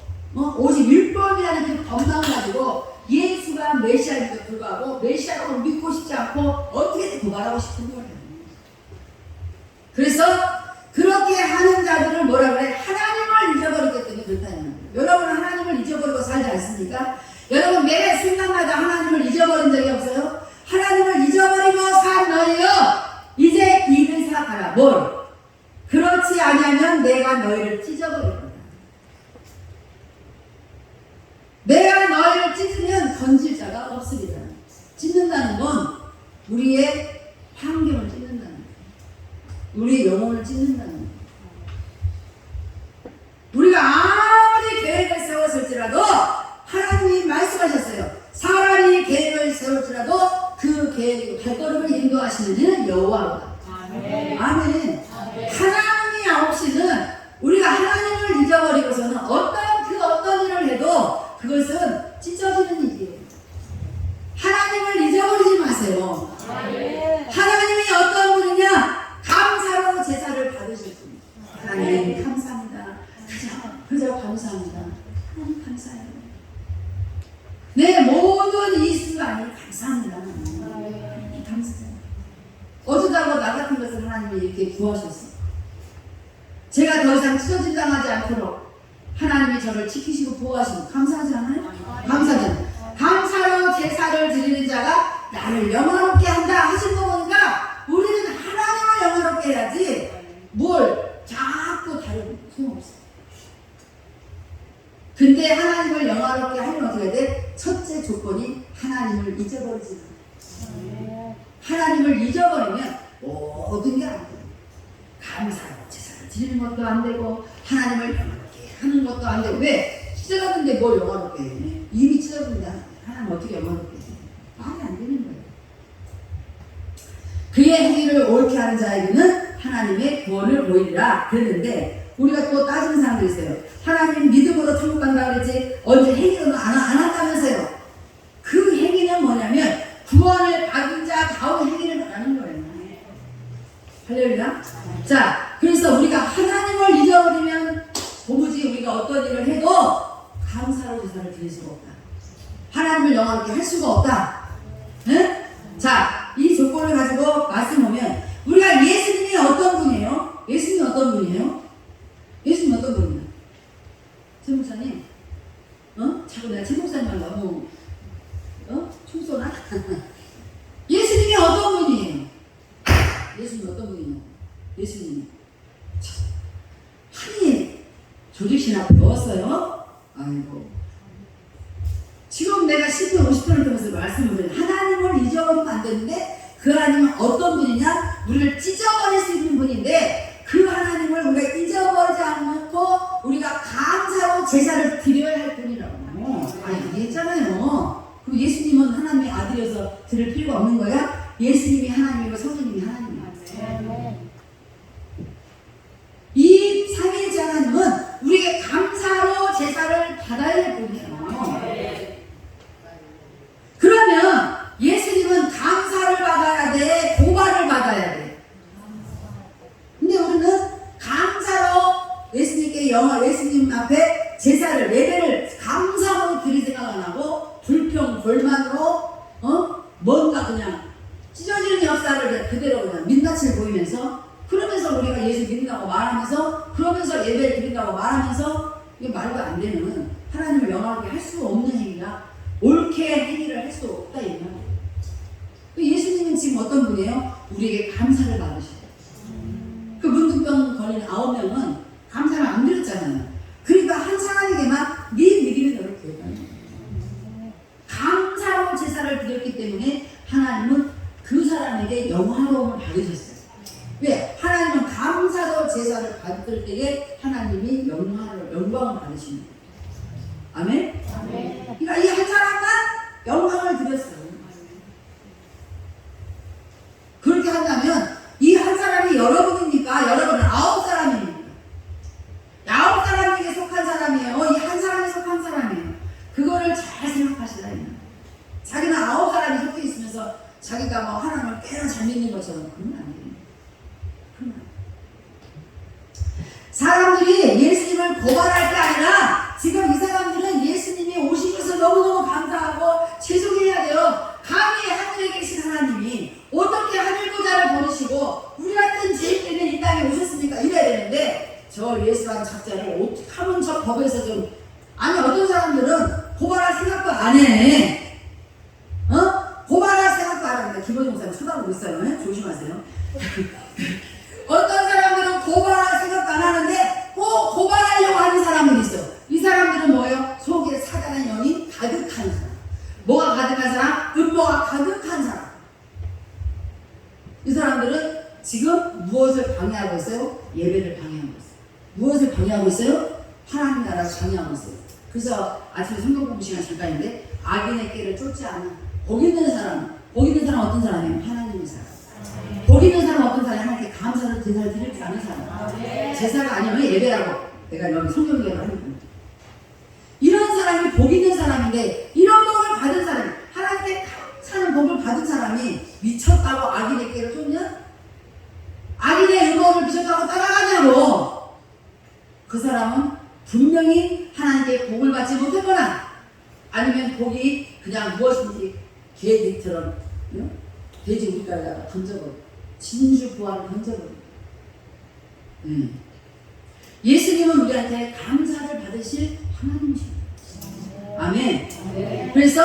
오직 율법이라는 그 법망을 가지고 예수가 메시아임에도 불구하고 메시아라고 믿고 싶지 않고 어떻게든 고발하고 싶은 거예요. 그래서 그렇게 하는 자들을 뭐라 그래? 하나님을 잊어버리기 때문에 그렇다는 거예요. 여러분 하나님을 잊어버리고 살지 않습니까? 여러분 매 순간마다 하나님을 잊어버린 적이 없어요? 하나님을 잊어버리고 산 너희여 이제 이를 생각하라. 뭘? 그렇지 아니하면 내가 너희를 찢어버릴 거다. 내가 너희를 찢으면 건질 자가 없으리라. 찢는다는 건 우리의 환경을 찢는다는 거예요. 우리의 영혼을 찢는다는 거예요. 우리가 아무리 계획을 세웠을지라도 하나님이 말씀하셨어요. 사람이 계획을 세울지라도 그 계획 발걸음을 인도하시는 이는 여호와로다. 아멘. 아멘. 하나님이 없이는 우리가 하나님을 잊어버리고서는 어떤 일을 해도 그것은 찢어지는 일이에요. 하나님을 잊어버리지 마세요. 아멘. 하나님이 어떤 분이냐? 감사로 제사를 받으실 분. 하나님 감사합니다. 그저 감사합니다. 하나님 감사해요. 내 모든 이 순간이 감사합니다. 감사해요. 어쩌다가 나 같은 것을 하나님이 이렇게 구하셨어. 제가 더 이상 찢어진 당하지 않도록 하나님이 저를 지키시고 보호하시고 감사하지 않아요? 감사하잖아요. 감사로 제사를 드리는 자가 나를 영화롭게 한다 하신 거 보니까 우리는 하나님을 영화롭게 해야지 뭘 자꾸 다른 소용없어. 근데 하나님을 영화롭게 하려면 어떻게 해야 돼? 첫째 조건이 하나님을 잊어버리지 마. 하나님을 잊어버리면 모든 게 안 돼. 감사로 제사를 드리는 것도 안 되고 하나님을 영화롭게 하는 것도 안 되고. 왜? 찢어졌는데 뭘 영화롭게 해? 이미 찢어진다. 하나님 어떻게 영화롭게 해? 말이 안 되는 거예요. 그의 행위를 옳게 하는 자에게는 하나님의 구원을 보이리라 그랬는데 우리가 또 따지는 사람들이 있어요. 하나님 믿음으로 천국 간다 그랬지 언제 행위로는 안 한다면서요. 그 행위는 뭐냐면 구원을 받은 자 다운 행위를 하는 거예요. 할렐루야. 자, 그래서 우리가 하나님을 잊어버리면 도무지 우리가 어떤 일을 해도 감사로 제사를 드릴 수가 없다. 하나님을 영화롭게 할 수가 없다. 네? 자, 이 조건을 가지고 말씀 보면 우리가 예수님이 어떤 분이에요? 예수님이 어떤 분이에요? 예수님 어떤 분이에요? 최 목사님? 자꾸 내가 최 목사님만 너무 충소나? 예수님이 어떤 분이에요? 예수님이 어떤 분이에요? 예수님이 아니 조직신학 배웠어요? 아이고. 지금 내가 10편 50편을 통해서 말씀을 드린 하나님을 잊어버리면 안 되는데 그 하나님은 어떤 분이냐? 우리를 찢어버릴 수 있는 분인데 그 하나님을 우리가 잊어버리지 않고 우리가 감사로 제사를 드려야 할 분이라고. 아니 얘기했잖아요. 그럼 예수님은 하나님의 아들이어서 드릴 필요가 없는 거야? 예수님이 하나님이고 성령님이 하나님이야. 이 삼위일체 하나님은 우리에게 감사로 제사를 받아야 할 분이에요. 그러면 예수님은 감사를 받아야 돼? 고발을 받아야 돼? 근데 우리는 감사로 예수님께 예수님 앞에 제사를, 예배를 감사로 드릴 생각 안 하고 불평, 불만으로 뭔가 그냥 찢어지는 역사를 그대로 그냥 민낯을 보이면서 그러면서 우리가 예수 믿는다고 말하면서 그러면서 예배를 드린다고 말하면서 이게 말도 안 되는 하나님을 영화롭게 할 수 없는 행위가 옳게 행위를 할 수 없다 이 말이에요. 예수님은 지금 어떤 분이에요? 우리에게 감사를 받으셔요. 그 문둥병 걸린 9명은 감사를 안 드렸잖아요. 그러니까 한 사람에게만 네 믿음이 너를 구했다는 거예요. 감사로 제사를 드렸기 때문에 하나님은 그 사람에게 영화로움을 받으셨어요. 왜? 하나님은 감사로 제사를 받을 때에 하나님이 영광을 받으시는 거예요. 아멘? 아멘. 그러니까 이 한 사람만 영광을 드렸어요. 그렇게 한다면 이 한 사람이 여러분입니까? 여러분은 9사람입니까? 9사람에게 속한 사람이에요. 이 한 사람에 속한 사람이에요. 그거를 잘 생각하시라. 자기는 9사람이 속해 있으면서 자기가 뭐 하나님을 꽤나 잘 믿는 것처럼 그러면 안 돼요. 사람들이 예수님을 고발할 게 아니라 지금 이 사람들은 예수님이 오시면서 너무너무 감사하고 죄송해야 돼요. 감히 하늘에 계신 하나님이 어떻게 하늘보좌를 버리시고 우리 같은 죄인들은 이 땅에 오셨습니까? 이래야 되는데 저 예수라는 작자를 어떻게 하면 저 법에서 좀 아니 어떤 사람들은 고발할 생각도 안 해. 고발할 생각도 안 하는데 김원희 목사님 쳐다보고 있어요. 조심하세요. 어떤 사람들은 고발할 생각도 안 하는데 꼭 고발하려고 하는 사람들이 있어. 이 사람들은 뭐예요? 속에 사단의 영이 가득한 사람. 뭐가 가득한 사람? 음모가 가득한 사람. 이 사람들은 지금 무엇을 방해하고 있어요? 예배를 방해하고 있어요. 무엇을 방해하고 있어요? 하나님 나라를 방해하고 있어요. 그래서 아침에 성경 공부 시간 잠깐인데 악인의 깨를 쫓지 않아. 복 있는 사람 어떤 사람이에요? 하나님의 사람. 복 있는 사람 어떤 사람이 하나님께 감사를 제사를 드릴 줄 아는 사람. 제사가 아니면 예배라고 내가 여기 성경 얘기를 하는 겁니다. 이런 사람이 복 있는 사람인데 이런 복을 받은 사람이 하나님께 감사하는 복을 받은 사람이 미쳤다고 악인의 깨를 쫓냐? 악인의 음모를 미쳤다고 따라가냐고. 그 사람은 분명히 하나님께 복을 받지 못했거나 아니면 복이 그냥 무엇인지 개들처럼 돼지 우리가 던져버려. 진주 부활을 던져버려. 예수님은 우리한테 감사를 받으실 하나님이십니다. 아멘. 그래서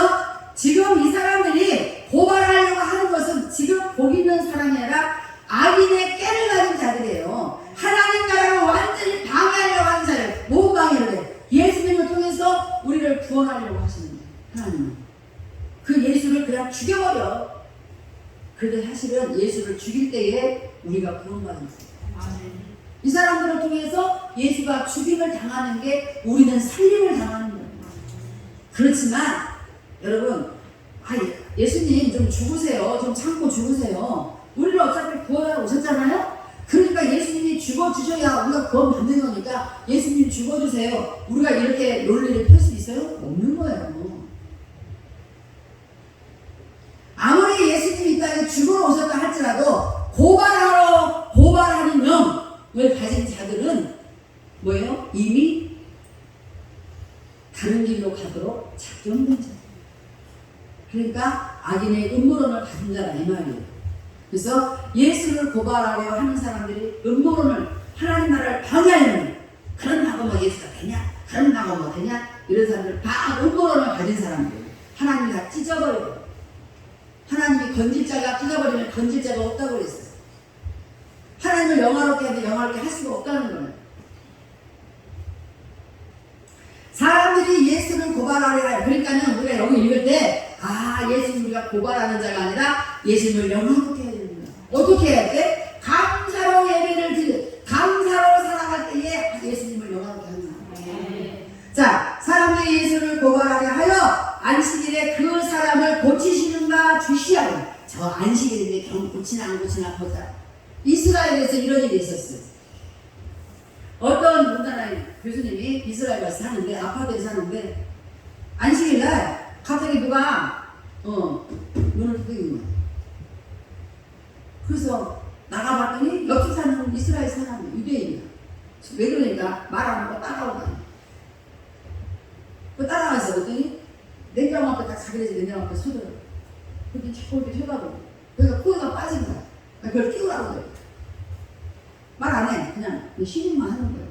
지금 이 사람들이 고발하려고 하는 것은 지금 복 있는 사람이 아니라 악인의 깨를 가진 자들이에요. 하나님 나라를 완전히 방해하려고 하는 자들. 못 방해를 해. 예수님을 통해서 우리를 구원하려고 하시는 거예요. 하나님은. 그 예수를 그냥 죽여버려. 그런데 사실은 예수를 죽일 때에 우리가 구원받은 거예요. 이 사람들을 통해서 예수가 죽임을 당하는 게 우리는 살림을 당하는 거예요. 그렇지만 여러분 예수님 좀 죽으세요. 좀 참고 죽으세요. 우리를 어차피 구원하러 오셨잖아요. 그러니까 예수님이 죽어주셔야 우리가 구원 받는 거니까 예수님 죽어주세요. 우리가 이렇게 논리를 펼 수 있어요? 없는 거예요. 아무리 예수님이 이 땅에 죽으러 오셨다 할지라도 고발하는 영을 가진 자들은 뭐예요? 이미 다른 길로 가도록 작정된 자. 그러니까 악인의 음모론을 가진 자라 이 말이에요. 그래서 예수를 고발하려 하는 사람들이 음모론을 하나님 나라를 방해하려는 그런다고 뭐 예수가 되냐? 그런다고 뭐 되냐? 이런 사람들 다 음모론을 가진 사람들이에요. 하나님이 다 찢어버려요. 하나님이 건질 자가 찢어버리면 건질 자가 없다고 그랬어요. 하나님을 영화롭게 하는데 영화롭게 할 수가 없다는 거예요. 고발하리라. 그러니까는 우리가 여기 읽을 때, 예수님 우리가 고발하는 자가 아니라 예수님을 영화롭게 해야 됩니다. 어떻게 해야 돼? 감사로 예배를 감사로 살아갈 때에 예수님을 영화롭게 하는 거예요. 자, 사람들이 예수를 고발하려 하여 안식일에 그 사람을 고치시는가 주시하고. 저 안식일인데 경 고치나 안 고치나 보자. 이스라엘에서 이런 일이 있었어요. 어떤 우리나라의 교수님이 이스라엘 가서 사는데, 아파트에 사는데, 안식일날 갑자기 누가 눈을 뜨는 거야. 그래서 나가봤더니 옆집 사는 이스라엘 사람, 유대인이야. 왜 그러니까 말 안 하고 따라오다. 그 따라가서 그랬더니 냉장고 앞에 딱 자기 집 냉장고 앞에 서더라고. 그랬더니 자꾸 이렇게 쳐다보고. 그러니까 코에가 빠진 거야. 그걸 끼우라고 그래. 말 안 해. 그냥 신임만 하는 거야.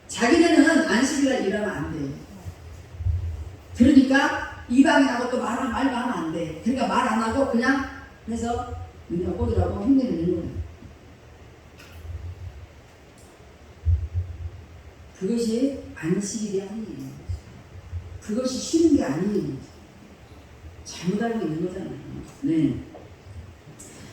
자기네는 안식일날 일하면 안 돼. 그러니까 이방인하고 또 말도 하면 안 돼. 그러니까 말 안 하고 그냥 해서 그냥 꼬들하고 흉내를 내는 거야. 그것이 안식일이 아니에요. 그것이 쉬는 게 아니에요. 잘못 알고 있는 거잖아요. 네.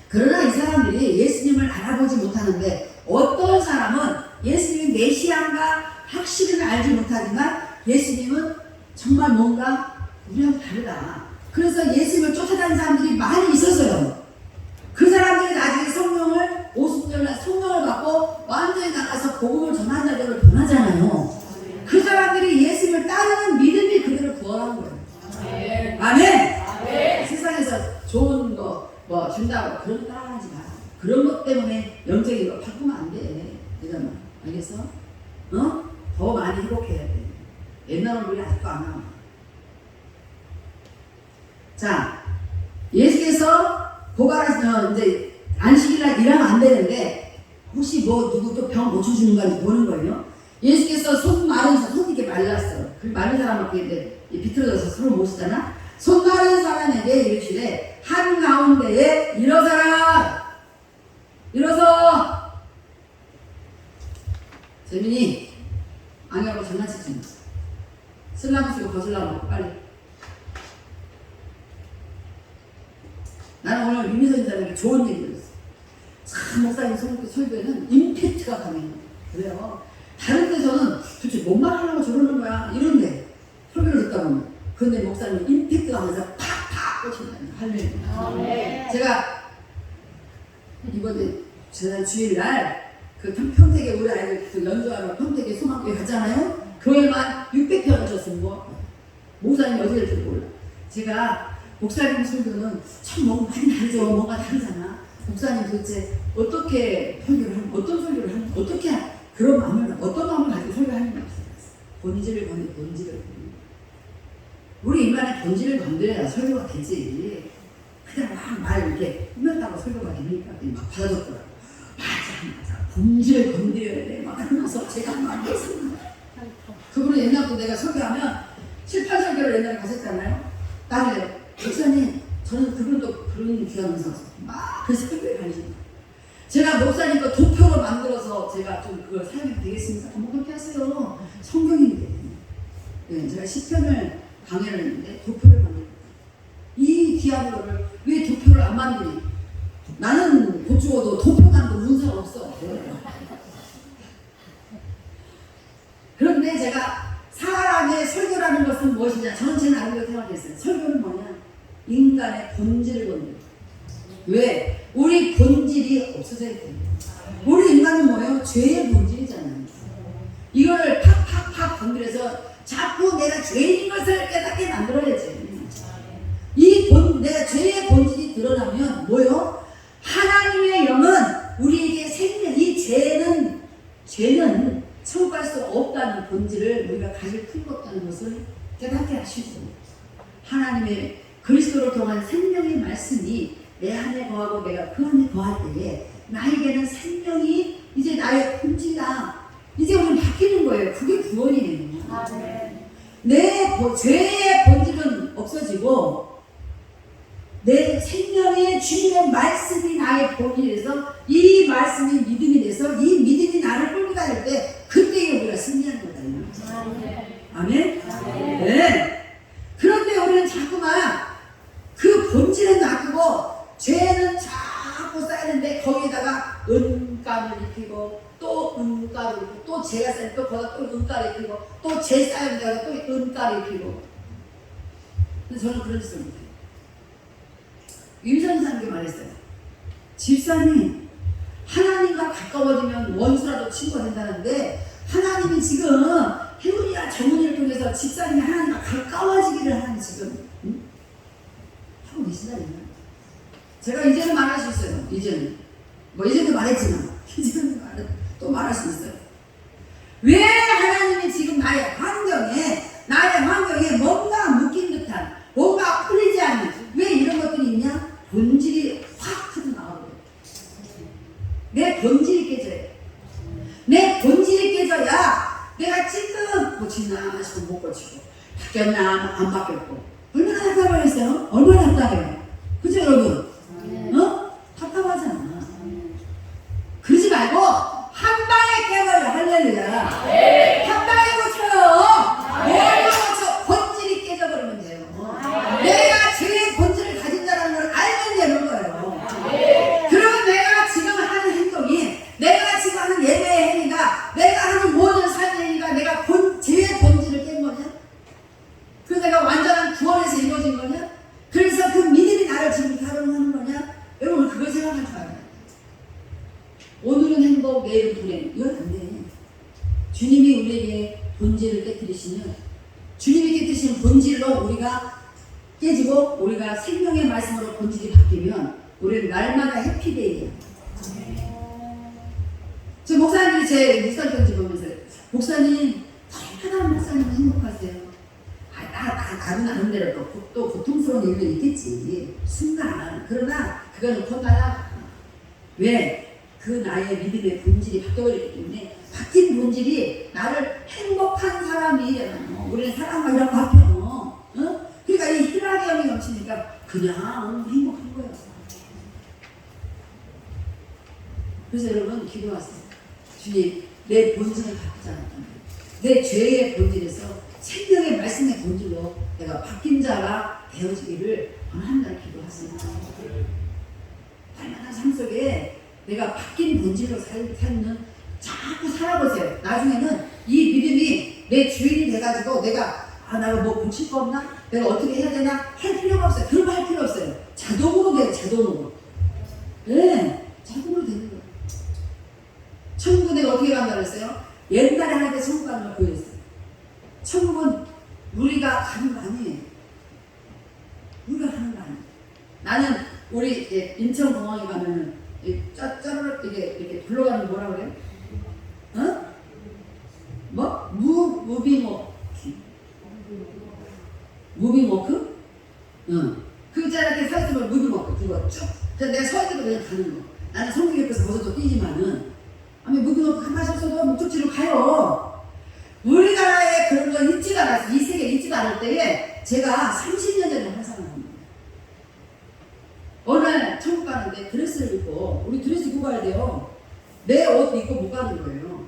그러나 이 사람들이 예수님을 알아보지 못하는데, 어떤 사람은 예수님이 메시아인가 확실히는 알지 못하지만 예수님은 정말 뭔가 우리랑 다르다. 그래서 예수님을 쫓아다니는 사람들이 많이 있었어요. 그 사람들이 나중에 성령을 50년날 성령을 받고 완전히 나가서 복음을 전하는 자들을 변하잖아요. 그 사람들이 예수님을 따르는 믿음이 그들을 구원한 거예요. 아멘. 세상에서 좋은 거 뭐 준다고 그런 거 따라하지 마. 그런 것 때문에 영적인 거 바꾸면 안 돼. 되잖아. 알겠어? 더 많이 회복해야 돼. 옛날 얼굴이 아직도 안 나와. 자, 예수께서 고발하시면 이제 안식일날 일하면 안 되는데, 혹시 뭐 누구 또 병 고쳐주는가 보는 거예요. 예수께서 손 이렇게 말랐어. 그 마른 사람한테 이제 비틀어져서 손을 못 쓰잖아. 손 마른 사람에게 이르시되 한가운데에 일어서라. 일어서. 재민이 아니하고 장난치지 마. 슬라브 쓰고 거슬라고 빨리. 나는 오늘 유미선 선생님에게 좋은 얘기를 했어. 참 목사님 설교에는 임팩트가 강해요. 그래요. 다른 데서는 도대체 뭔 말하려고 저러는 거야 이런데 설교를 듣다 보면, 근데 목사님 임팩트가 하면서 팍팍 꽂힌다는 할렐루야. 제가 이번에 지난 주일날 그 평택에 우리 아이들 그 연주하러 평택에 소망교회 갔잖아요. 교회만 600평을 줬으면 뭐 목사님 어디를 들고 몰라. 제가 목사님 설교는 참 뭔가 많이 다르죠. 뭔가 다르잖아. 목사님 도대체 어떻게 설교를 하면, 어떤 설교를 하면, 어떻게 그런 마음을, 어떤 마음을 가지고 설교하는 거야. 본질을 건드려, 본질을 건드려. 우리 인간의 본질을 건드려야 설교가 되지. 그냥 막 이렇게 꾸몄다고 설교가 되니까 막 받아줬더라고. 맞아. 본질을 건드려야 돼. 막 하면서 제가 막 했습니다. 그분은 옛날부터 내가 설교하면 7, 8설교를 옛날에 가셨잖아요. 나는 목사님, 저는 그분도 그런 귀하면서 막 그래서 설교에 관심이. 제가 목사님 거 도표로 만들어서 제가 좀 그걸 사용해도 되겠습니까? 뭐 그렇게 하세요. 성경인데. 네, 제가 시편을 강연을 했는데 도표를 만들고, 이 귀한 거를 왜 도표를 안 만드니? 나는 돈 주고도 도표만도 문제가 없어. 그런데 제가 사람의 설교라는 것은 무엇이냐? 저는 제 나름대로 생각했어요. 설교는 뭐냐? 인간의 본질을 건드려. 왜? 우리 본질이 없어져야 돼요. 우리 인간은 뭐예요? 죄의 본질이잖아요. 이거를 팍팍팍 건드려서 자꾸 내가 죄인 것을 깨닫게 만들어야지. 내가 죄의 본질이 드러나면 뭐요? 하나님의 영은 우리에게 생명, 이 죄는 청구할 수 없다는 본질을 우리가 가질 필요가 없다는 것을 깨닫게 하시고, 하나님의 그리스도를 통한 생명의 말씀이 내 안에 거하고 내가 그 안에 거할 때에 나에게는 생명이 이제 나의 본질이다. 이제 우리는 바뀌는 거예요. 그게 구원이에요. 내 죄의 본질은 없어지고 내 생명의 주님의 말씀이 나의 본질에서 이 말씀이 믿음이 돼서 이 믿음이 나를 끌고 다닐 때 그때에 우리가 승리하는 거다. 아멘? 네. 그런데 우리는 자꾸만 그 본질은 놔두고 죄는 자꾸 쌓이는데 거기에다가 은가를 입히고 또 은가를 입히고 또 죄가 쌓이면 또 거기다 또 은가를 입히고 또 죄 쌓이는 데가 또 은가를 입히고. 근데 저는 그런 짓을 못해요. 임선사님께 말했어요. 집사님, 하나님과 가까워지면 원수라도 친구가 된다는데 하나님이 지금 혜훈이와 정훈이를 통해서 집사님이 하나님과 가까워지기를 하는 지금 하고 계신다니까요. 제가 이제는 말할 수 있어요. 이제는 뭐 이제도 말했지만 이제는 또 말할 수 있어요. 왜 하나님이 지금 나의 환경에 뭔가 묶인 듯한 뭔가 풀리지 않는 왜 이런 것들이 있냐? 본질이 확 터져 나오고 내 본질이 깨져요. 내 본질이 깨져야 내가 찔끔 고치나 싶으면 못 고치고 바뀌었나 안 바뀌었고 얼마나 답답하겠어요? 얼마나 답답해요? 그죠 여러분? 답답하잖아. 그러지 말고 한 방에 깨버려. 할렐루야. 한 방에 고쳐요. 뭘 고쳐? 본질이 깨져버리면 돼요. 내가 죄의 본질을 가진 자라는 걸 알면 되는 거예요. 그러면 내가 지금 하는 행동이 내가 지금 하는 예배의 행위가 내가 하는 모든 삶의 행위가 내가 죄의 본질을 깬 거냐? 그 내가 완전한 구원에서 이루어진 거냐? 그래서 그 믿음이 나를 지금 가름하는 거냐? 여러분 그걸 생각하지 마요. 오늘은 행복, 내일은 불행. 이건 안 돼. 주님이 우리에게 본질을 깨뜨리시면 주님이 깨뜨리시는 본질로 우리가 깨지고 우리가 생명의 말씀으로 본질이 바뀌면 우리는 날마다 해피데이야. 저 목사님이 제 묵상 편지 보면서 목사님 얼마나 목사님은 행복하세요. 나도 나름대로 또 고통스러운 일도 있겠지. 순간. 그러나 그거는 곧나야. 왜? 그 나의 믿음의 본질이 바뀌어버리기 때문에 바뀐 본질이 나를 행복한 사람이 되잖아요. 우리는 사람과 이렇게 바뀌어. 그러니까 이 희락의 넘치니까 그냥 행복한 거예요. 그래서 여러분 기도하세요. 주님, 내 본질을 바꾸지 않았다면 내 죄의 본질에서 생명의 말씀의 본질로 내가 바뀐 자가 되어지기를 원한다는 기도하십니다. 날마다 삶 속에 내가 바뀐 본질로 살는 자꾸 살아보세요. 나중에는 이 믿음이 내 주인이 돼가지고 내가 내가 뭐 고칠 거 없나? 내가 어떻게 해야 되나? 할 필요가 없어요. 그런 거 할 필요 없어요. 자동으로 돼요. 자동으로. 네, 자동으로 되는 거예요. 천국 내가 어떻게 간다고 했어요? 옛날에 하나님께 천국 가는 걸 보여줬어요. 천국은 우리가 가는 거 아니에요. 우리가 가는 거 아니에요. 나는 우리 인천공항에 가면은 짜르르 이렇게 불러가는 뭐라 그래? 뭐? 무빙워크? 그 자리에 서 있으면 무빙워크 그거 쭉. 그래서 내가 서 있는 거 그냥 가는 거. 나는 성경 옆에서 벗어도 뛰지만은 아니 무빙워크 한 번씩 써도 목적지로 가요. 우리나라에 그런 건 있지가 않았어요. 이 세계에 있지가 않을 때에 제가 30년 전에 환상을 합니다. 어느 날 천국 가는데 드레스를 입고 우리 드레스 입고 가야 돼요. 내 옷 입고 못 가는 거예요.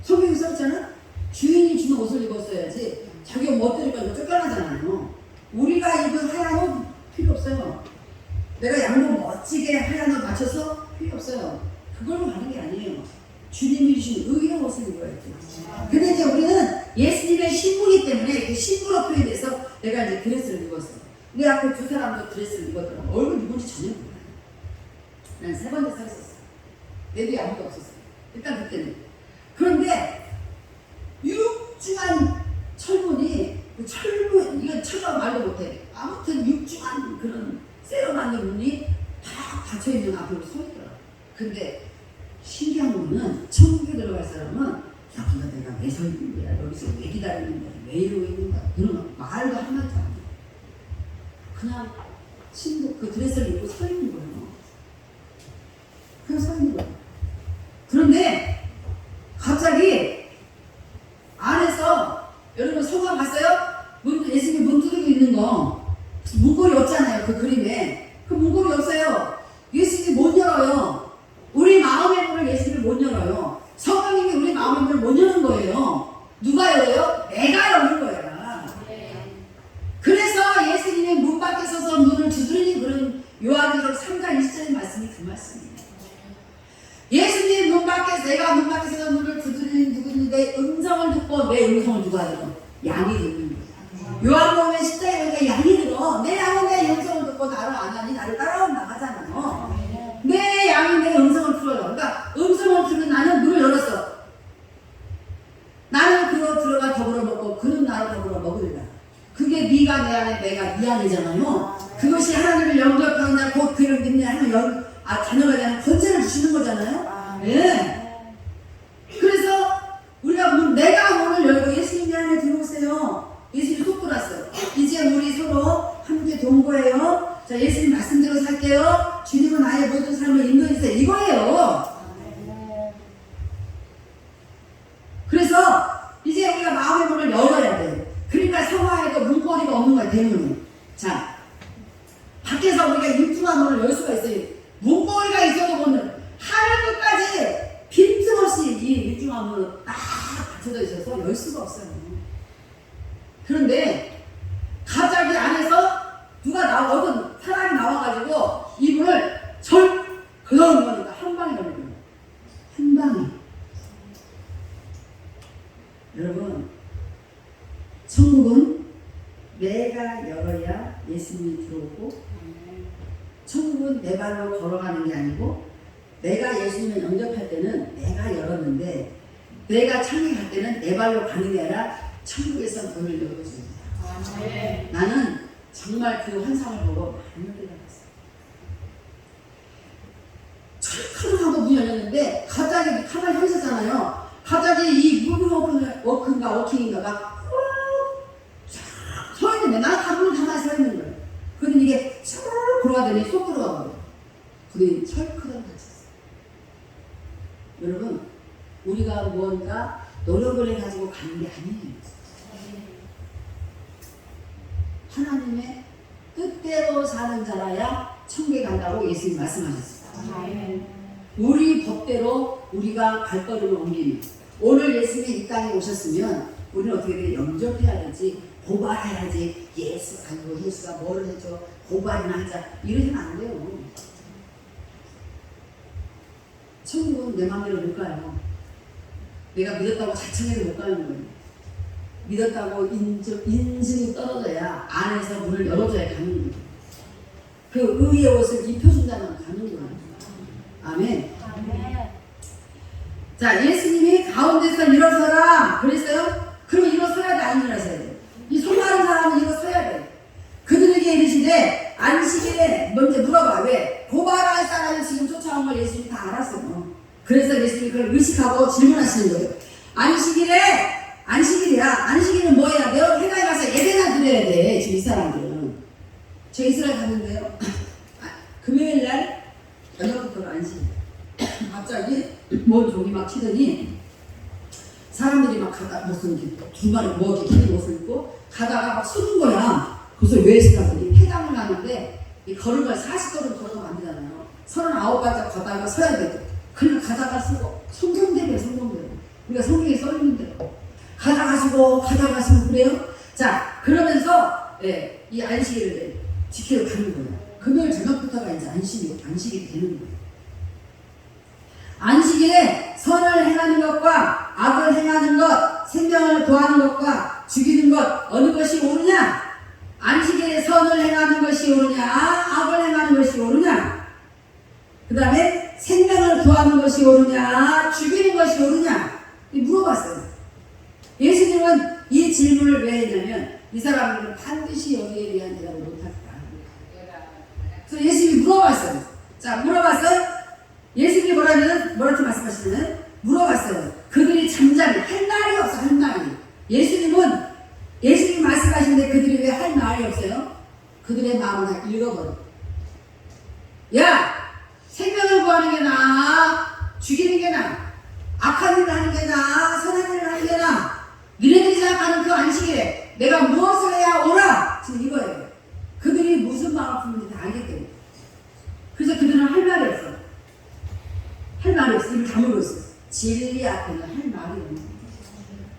성경에 써있잖아. 주인이 주는 옷을 입었어야지 자기 옷 못 입으니까 쫓겨나잖아요. 우리가 입은 하얀 옷 필요 없어요. 내가 양복 멋지게 하얀 옷 맞춰서 필요 없어요. 그걸로 가는 게 아니에요. 주님이 주신 의의 옷을 입어야지. 근데 이제 우리는 예수님의 신부이기 때문에 그 신부로 표현해서 내가 이제 드레스를 입었어. 내 앞에 두 사람도 드레스를 입었더라고. 얼굴 누군지 전혀 몰라요. 난 세 번째 서 있었어. 내 뒤에 아무도 없었어. 일단 그때는. 그런데 육중한 철문이 그 철문 이건 철이라고 말도 못해. 아무튼 육중한 그런 쇠로 만든 문이 다 닫혀있는 앞으로 서 있더라고. 근데 신기한 거는 천국에 들어갈 사람은 여기가 내가 왜 서 있는 거야? 여기서 왜 기다리는 거야? 왜 이러고 있는 거야? 그런 말도 한마디도 안 해. 그냥 신부 그 드레스를 입고 서 있는 거예요. 그냥 서 있는 거예요. 그런데 갑자기 안에서 여러분 성화 봤어요? 예수님이 문 두드리고 있는 거 문고리 없잖아요. 그 그림에 그 문고리 없어요. 예수님이 못 열어요. 우리 마음의 문을 예수님이 못 열어요. 성령님이 우리 마음의 문을 못 여는 거예요. 누가 열어요? 내 요한계시록 3장 20절의 말씀이 그 말씀이에요. 예수님 문 밖에서, 내가 문 밖에서 문을 두드리는 누구니 내 음성을 듣고, 내 음성을 누가 들어? 양이 듣는 거야. 요한복음에 10장에 보니까 양이 들어. 내 양은 내 음성을 듣고 나를 안 하니 나를 따라온다 하잖아요. 내 양이 내 음성을 들어요. 그러니까 음성을 들은 나는 문을 열었어. 나는 그거 들어가 더불어 먹고 그는 나를 더불어 먹으리라. 그게 네가 내 안에 내가 네 안이잖아요. 그것이 하나님을 영접하느냐 곧 그를 믿느냐 하면 자녀가 되는 권세를 주시는 거잖아요. 네. 그래서 우리가 내가 문을 열고 예수님 내 안에 들어오세요. 예수님 속 들어왔어요. 이제 우리 서로 함께 동거해요. 자, 예수님 말씀대로 살게요. 주님은 나의 모든 삶을 인도해주세요. 이거예요. 그래서 이제 우리가 마음의 문을 열어야 돼요. 그러니까 성화에도 문고리가 없는 거예요. 대문은. 자, 밖에서 우리가 융통한 문을 열 수가 있어요. 문고리가 있어도 문을 하늘 끝까지 빈틈없이 이 융통한 문을 딱 닫혀져 있어서 열 수가 없어요. 그런데 갑자기 안에서 누가 어떤 사람이 나와가지고 이 문을 그러는 거니까 한 방에 열는 거예요. 한 방에. 여러분, 천국은 내가 열어야 예수님이 들어오고, 천국은 내 발로 걸어가는 게 아니고, 내가 예수님을 영접할 때는 내가 열었는데, 내가 천국에 갈 때는 내 발로 가는 게 아니라 천국에서 문을 열어줍니다. 나는 정말 그 환상을 보고 많이 놀랐어요. 철컹하고 문이 열렸는데 갑자기 가만히 서 있었잖아요. 갑자기 이 워킹인가가 서 있는데 난 가만히 서 있는 거예요. 그러니 이게 쭉 걸어가더니 쏙 들어가 버려요. 그러니 철크덕 다쳤어요. 여러분, 우리가 무언가 노력을 해가지고 가는 게 아니에요. 하나님의 뜻대로 사는 자라야 천국에 간다고 예수님 말씀하셨습니다. 우리 법대로 우리가 발걸음을 옮기는, 오늘 예수님이 이 땅에 오셨으면 우리는 어떻게 돼? 영접해야 되지, 고발해야지. 예수가 뭐를 해줘, 고발이나 하자, 이러시면 안 돼요. 천국은 내 마음대로 못 가요. 내가 믿었다고 자청해도 못 가는 거예요. 믿었다고 인증이 떨어져야 안에서 문을 열어줘야 가는 거예요. 그 의의 옷을 입혀준다면 가는 거예요. 아멘. 자, 예수님이 가운데서 일어서라 그랬어요. 그럼 일어서야 돼, 안 일어서야 돼? 이 손마른 사람은 일어서야 돼. 그들에게 이르시되 안식일에 먼저 물어봐. 왜? 고발할 사람이 지금 쫓아온 걸 예수님이 다 알았어요. 그래서 예수님이 그걸 의식하고 질문하시는 거예요. 안식일이야. 안식일은 뭐야? 내가 회당에 가서 예배나 드려야 돼. 지금 이 사람들은. 저 이스라엘 갔는데요. 금요일날 저녁부터 안식. 갑자기 뭔 종이 막 치더니 사람들이 막 가다 무슨 두 마리 뭐 이렇게 긴 옷을 입고 가다가 막 서는 거야. 그래서 왜 했을까더니 회당을 가는데 이 걸은 걸 40걸음 걸으면 안 되잖아요. 39발짝 걷다가 서야 돼. 그냥 가다가 쓰고 성경대로 우리가 성경에 써있는 대로 가다가 쓰고 그래요. 자, 그러면서 이 안식일을 지키러 가는 거예요. 금요일 저녁부터가 이제 안식일이 되는 거예요. 안식일에 선을 행하는 것과 악을 행하는 것, 생명을 구하는 것과 죽이는 것, 어느 것이 옳으냐? 안식일에 선을 행하는 것이 옳으냐? 악을 행하는 것이 옳으냐? 그 다음에 생명을 구하는 것이 옳으냐? 죽이는 것이 옳으냐? 물어봤어요. 예수님은 이 질문을 왜 했냐면 이 사람들은 반드시 여기에 대한 대답을 못하겠다. 그래서 예수님이 물어봤어요. 자, 물어봤어요. 예수님이 뭐라고 말씀하시냐면 물어봤어요. 그들이 잠잠히 할 말이 없어. 할 말이. 예수님이 말씀하시는데 그들이 왜 할 말이 없어요? 그들의 마음을 다 읽어버려. 야! 생명을 구하는 게 나아? 죽이는 게 나아? 악한 일을 하는 게 나아? 선한 일을 하는 게 나아? 너네들이 생각하는 그 안식일에 내가 무엇을 해야 오라? 지금 이거예요. 그들이 무슨 마음을 품는지 다 알기 때문에. 그래서 그들은 할 말이 없어. 할 말이 없어. 입을 다물고 있어. 진리 앞에는 할 말이 없는 거예요.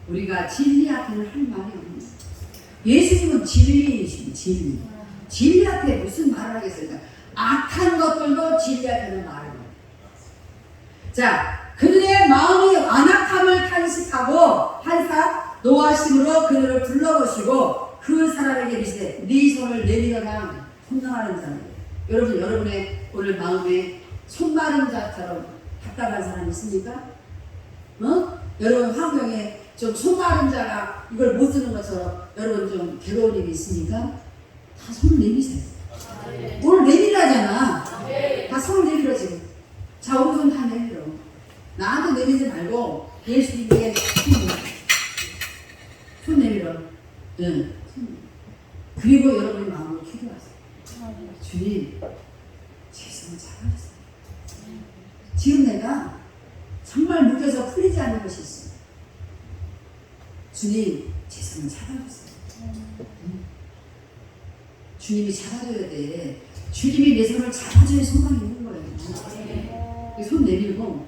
우리가 진리 앞에는 할 말이 없는 거예요. 예수님은 진리이신 진리. 진리 앞에 무슨 말을 하겠어요? 악한 것들도 진리하는 말이에요. 자, 그들의 마음이 완악함을 탄식하고 한사 노하심으로 그들을 불러보시고 그 사람에게 이르시되 네 손을 내밀어라. 혼나하는 자는 여러분, 여러분의 오늘 마음에 손 마른 자처럼 답답한 사람 있습니까? 여러분 환경에 좀 손 마른 자가 이걸 못 쓰는 것처럼 여러분 좀 괴로운 일이 있습니까? 다 손을 내미세요. 오늘 내밀라잖아. 다 손을 내밀어 지금. 자, 오른손 다 내밀어. 나한테 내밀지 말고 예수님께 손 내밀어. 네. 그리고 여러분의 마음을 기도하세요. 주님, 제 손을 잡아주세요. 지금 내가 정말 묶여서 풀리지 않는 것이 있어요. 주님, 제 손을 잡아주세요. 주님이 잡아줘야 돼. 주님이 내 손을 잡아줘야 소망이 있는 거예요. 손 내밀고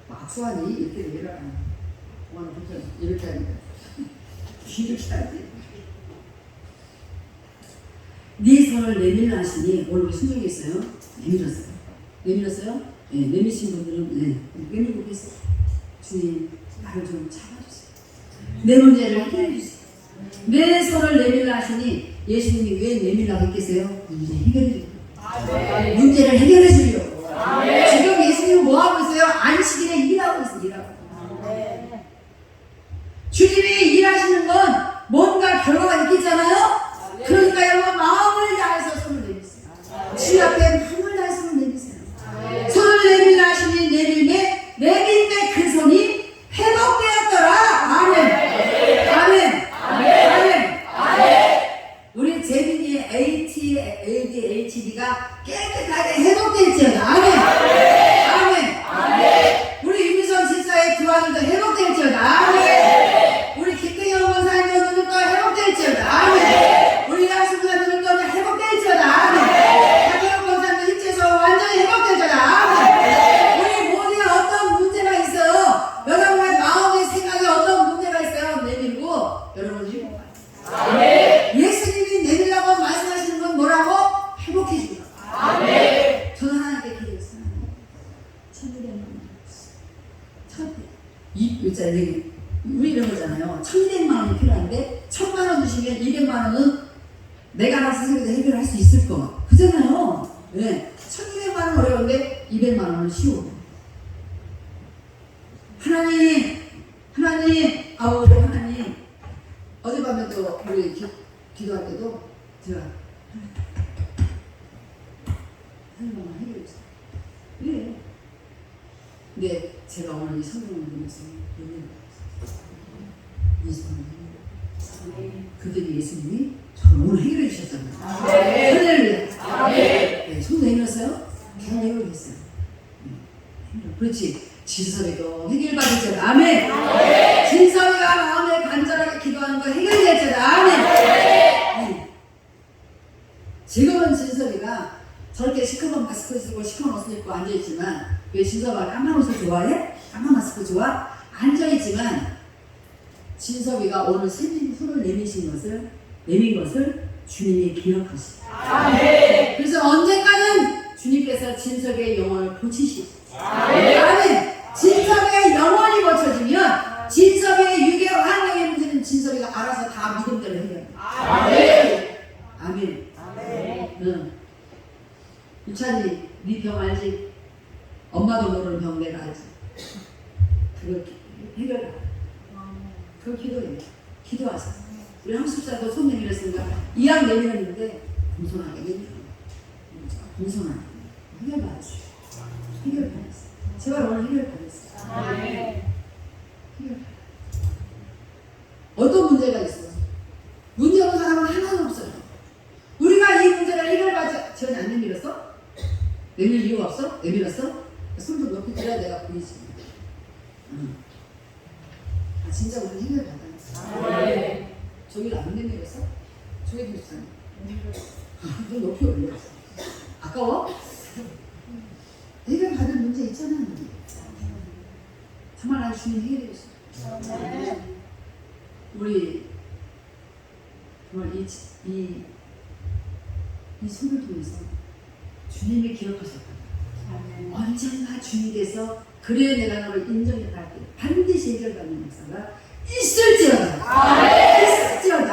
악수하니 이렇게 내밀어라. 이렇게 하니까 이렇게 해야 돼. 네 손을 내밀라 하시니 오늘 순종이 있어요. 내밀었어요. 내밀었어요? 네, 내미신 분들은 네, 내밀고 계세요. 주님, 나를 좀 잡아주세요. 내 문제를 해결해 주세요. 내 손을 내밀라 하시니 예수님이 왜 내밀라고 했겠어요? 문제 해결해 주려고. 문제를 해결해 주려고. 지금 예수님은 뭐 하고 있어요? 안식일에 일하고 있어요. 일하고. 주님이 일하시는 건 뭔가 결과가 있겠잖아요? 그러니까 여러분 마음을 다해서 손을 내미세요. 주 앞에 마음을 다해서 손을 내미세요. 손을 내밀라 하시니 내밀매 그 손이 회복되었더라. 아멘. 아멘. 아멘. 우리 재민이의 ADHD가 깨끗하게 회복될지어다. 아멘. 아멘. 우리 유미선 집사의 두 아들도 회복될지어다. 아멘. 우리 김태경 원사님의 눈도 회복될지어다. 아멘. 우리 양수부자 눈도 회복될지어다. 아멘. 박혜영 원사님도 입체에서 완전히 회복될지어다. 아멘. 우리 모두에 어떤 문제가 있어요. 여러분의 마음의 생각에 어떤 문제가 있어요. 내밀고 여러분 회복하세요. 아멘. 예수님이 내밀라고 말씀하시는 건 뭐라고? 회복해 주라. 아멘. 저는 하나님께 기도했어요. 우리 이런 거잖아요. 1,200만 원이 필요한데 1,000만 원 주시면 200만 원은 내가 알아서 해결할 수 있을 거. 그잖아요. 네. 1,200만 원 어려운데 200만 원은 쉬워. 하나님, 하나님. 어젯밤에 또 우리 기도할 때도 제가 하나님만 해결해 주세요. 그래. 근데 제가 오늘 이 성경을 보면서 그들이 예수님이 저를 오늘 해결해 주셨잖아요. 네, 손 내밀었어요? 계속 해결했어요. 그렇지. 진섭이도 해결받을 줄 아멘. 진섭이가 마음에 간절하게 기도하는 거 해결될 줄 아멘. 지금은 진섭이가 저렇게 시커먼 마스크 쓰고 시커먼 옷을 입고 앉아있지만 왜 진섭아 까만 옷을 좋아해? 까만 마스크 좋아? 앉아있지만 진섭이가 오늘 손을 내민 것을 주님이 기억하시고 그래서 언젠가는 주님께서 진섭이의 영혼을 고치시고 아멘. 진섭이의 영혼이 고쳐지면 진섭이의 유괴와 환경의 문제는 진섭이가 알아서 다 믿음대로 해결합니다. 아멘. 응. 유찬이 네 병 알지? 엄마도 모르는 병 내가 알지? 그거 해결해. 그거 기도해. 기도하세요. 우리 한숙사도 손 내밀었으니까 이왕 내밀었는데 공손하게 내밀어. 공손하게 해결받았어요. 해결받았어요. 제발 오늘 해결받았어요. 해결받았어요. 어떤 문제가 있어? 문제 없는 사람은 하나도 없어요. 우리가 이 문제를 해결받지 전혀 안 내밀었어? 내밀 이유가 없어? 내밀었어? 손도 높이 들어야 내가 보이지. 아, 진짜 우리 해결받았어. 저기를 안 내밀었어? 저기도 있잖아. 좀 높이 올렸어. 아까워? 해결받을 문제 있잖아. 정말 난 주님 해결해 주세요. 우리 정말 이 손을 통해서 주님이 기억하셨다. 언젠가 주님께서 그래 내가 너를 인정했다 할 때 반드시 해결받는 역사가 있을지어다. 있을지어다.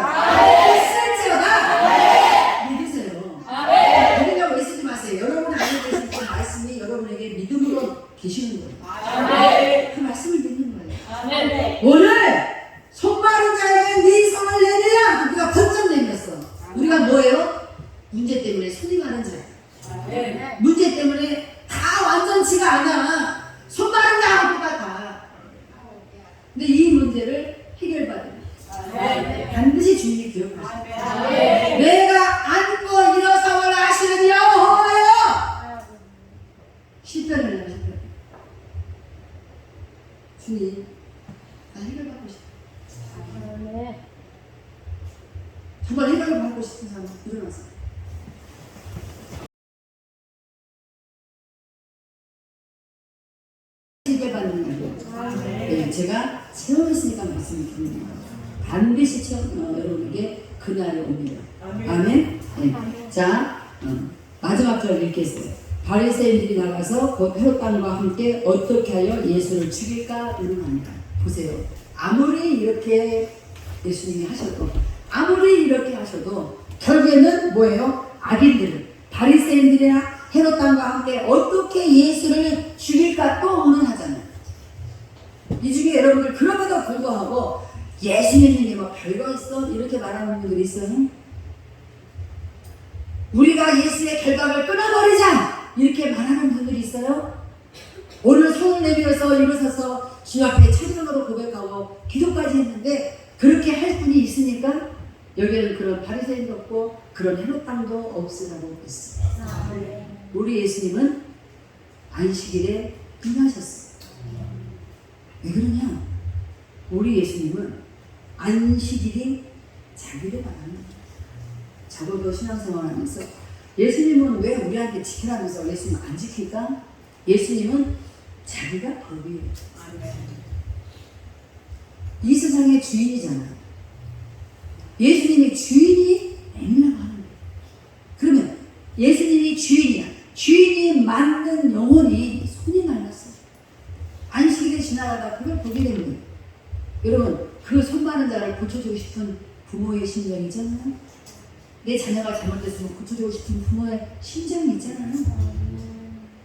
믿으세요. 믿으려고 애쓰지 마세요. 여러분이 알고 계신 그 말씀이 여러분에게 믿음으로 계시는 거예요. 그 말씀을 믿는 거예요. 오늘 손마른 자에게 네 손을 내밀라. 우리가 번쩍 내밀었어. 우리가 뭐예요? 문제 때문에 손이 마른 자야. 문제 때문에 다 완전치가 않아. 손마른 자하고 똑같아. 근데 이 문제를 해결받으면 반드시 주님이 기억하셔. 내가 안고 일어서걸 하시는 여호와여. 시편을 내가 시편. 주님, 나 해결받고 싶어. 정말 해결을 받고 싶은 사람 일어나서. 해결받는 거예요. 네, 제가 체험했으니까 말씀을 드립니다. 반드시 여러분에게 그날이 옵니다. 아멘. 네. 자, 마지막 절 읽겠어요. 바리새인들이 나가서 곧 헤롯 왕과 함께 어떻게 하여 예수를 죽일까 의논합니다. 보세요. 아무리 이렇게 예수님이 하셔도, 아무리 이렇게 하셔도 결국에는 뭐예요? 악인들은 바리새인들이나 헤롯 왕과 함께 어떻게 예수를 죽일까 또 의논하잖아요. 이 중에 여러분들 그럼에도 불구하고 예수 믿는 게 뭐 별거 있어? 이렇게 말하는 분들이 있어요. 우리가 예수의 결박을 끊어버리자! 이렇게 말하는 분들이 있어요. 오늘 손을 내밀어서 일어서서 주 앞에 찬양으로 고백하고 기도까지 했는데 그렇게 할 분이 있으니까 여기에는 그런 바리새인도 없고 그런 헤롯 왕도 없으라고 했습니다. 우리 예수님은 안식일에 끝나셨어요. 왜 그러냐? 우리 예수님은 안식일이 자기를 말합니다. 적어도 신앙생활 하면서 예수님은 왜 우리한테 지키라면서 예수님 안 지킬까? 예수님은 자기가 법이에요. 이 세상의 주인이잖아요. 예수님이 주인이 아니라고 하는 거예요. 그러면 예수님이 주인이야. 주인이 만든 영혼이 손이 말랐어. 안식일에 지나가다 그걸 보게 된 거예요. 여러분, 그 손 마른 자를 고쳐주고 싶은 부모의 심정이 있잖아요. 내 자녀가 잘못됐으면 고쳐주고 싶은 부모의 심정이 있잖아요.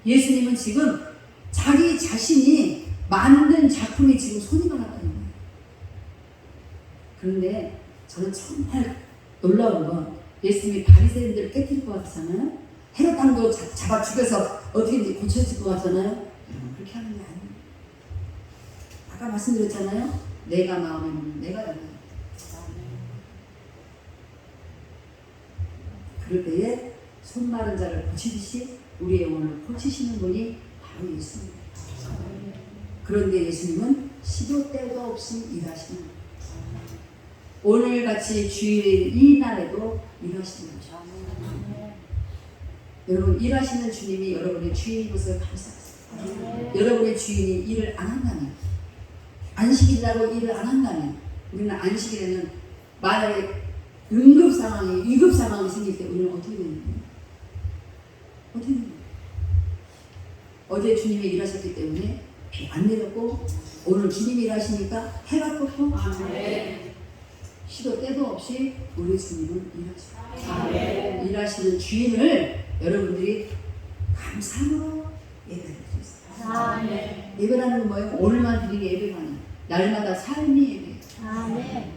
예수님은 지금 자기 자신이 만든 작품이 지금 손이 말랐다는 거예요. 그런데 저는 정말 놀라운 건 예수님이 바리새인들을 깨뜨릴 것 같잖아요. 헤롯 왕도 잡아 죽여서 어떻게든지 고쳐질 것 같잖아요. 그렇게 하는 게 아니에요. 아까 말씀드렸잖아요. 내가 마음에 먹는 내가 열어요. 그럴 때에 손 마른 자를 고치듯이 우리의 영혼을 고치시는 분이 바로 예수님입니다. 그런데 예수님은 시도 때도 없이 일하시는 거예요. 오늘같이 주일인 이 날에도 일하시는 거죠. 여러분, 일하시는 주님이 여러분의 주인인 것을 감사하세요. 여러분의 주인이 일을 안 한다면, 안식일이라고 일을 안 한다면, 우리는 안식일에는 만약에 응급 상황이, 위급 상황이 생길 때 우리는 어떻게 되는 거예요? 어떻게 되는 거예요? 어제 주님이 일하셨기 때문에 비 안 내렸고, 오늘 주님이 일하시니까 해가 떴고, 시도 때도 없이 우리 주님은 일하시고, 일하시는 주인을 여러분들이 감사함으로 예배할 수 있어요. 예배라는 건 뭐예요? 오늘만 드리는 예배가 아니에요. 날마다 삶이 예배예요.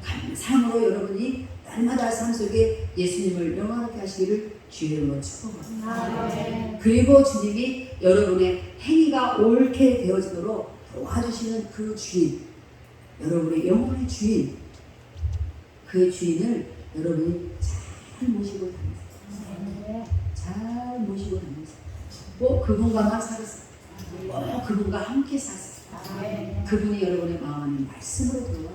감사함으로 여러분이 날마다 삶 속에 예수님을 영원하게 하시기를 주의 이름으로 축복합니다. 그리고 주님이 여러분의 행위가 옳게 되어지도록 도와주시는 그 주인, 여러분의 영혼의 주인, 그 주인을 여러분이 잘 모시고 다니세요. 잘 모시고 다니세요. 꼭 그분과만 살으세요. 꼭 그분과 함께 사세요. 그분이 여러분의 마음 안에 말씀으로 들어와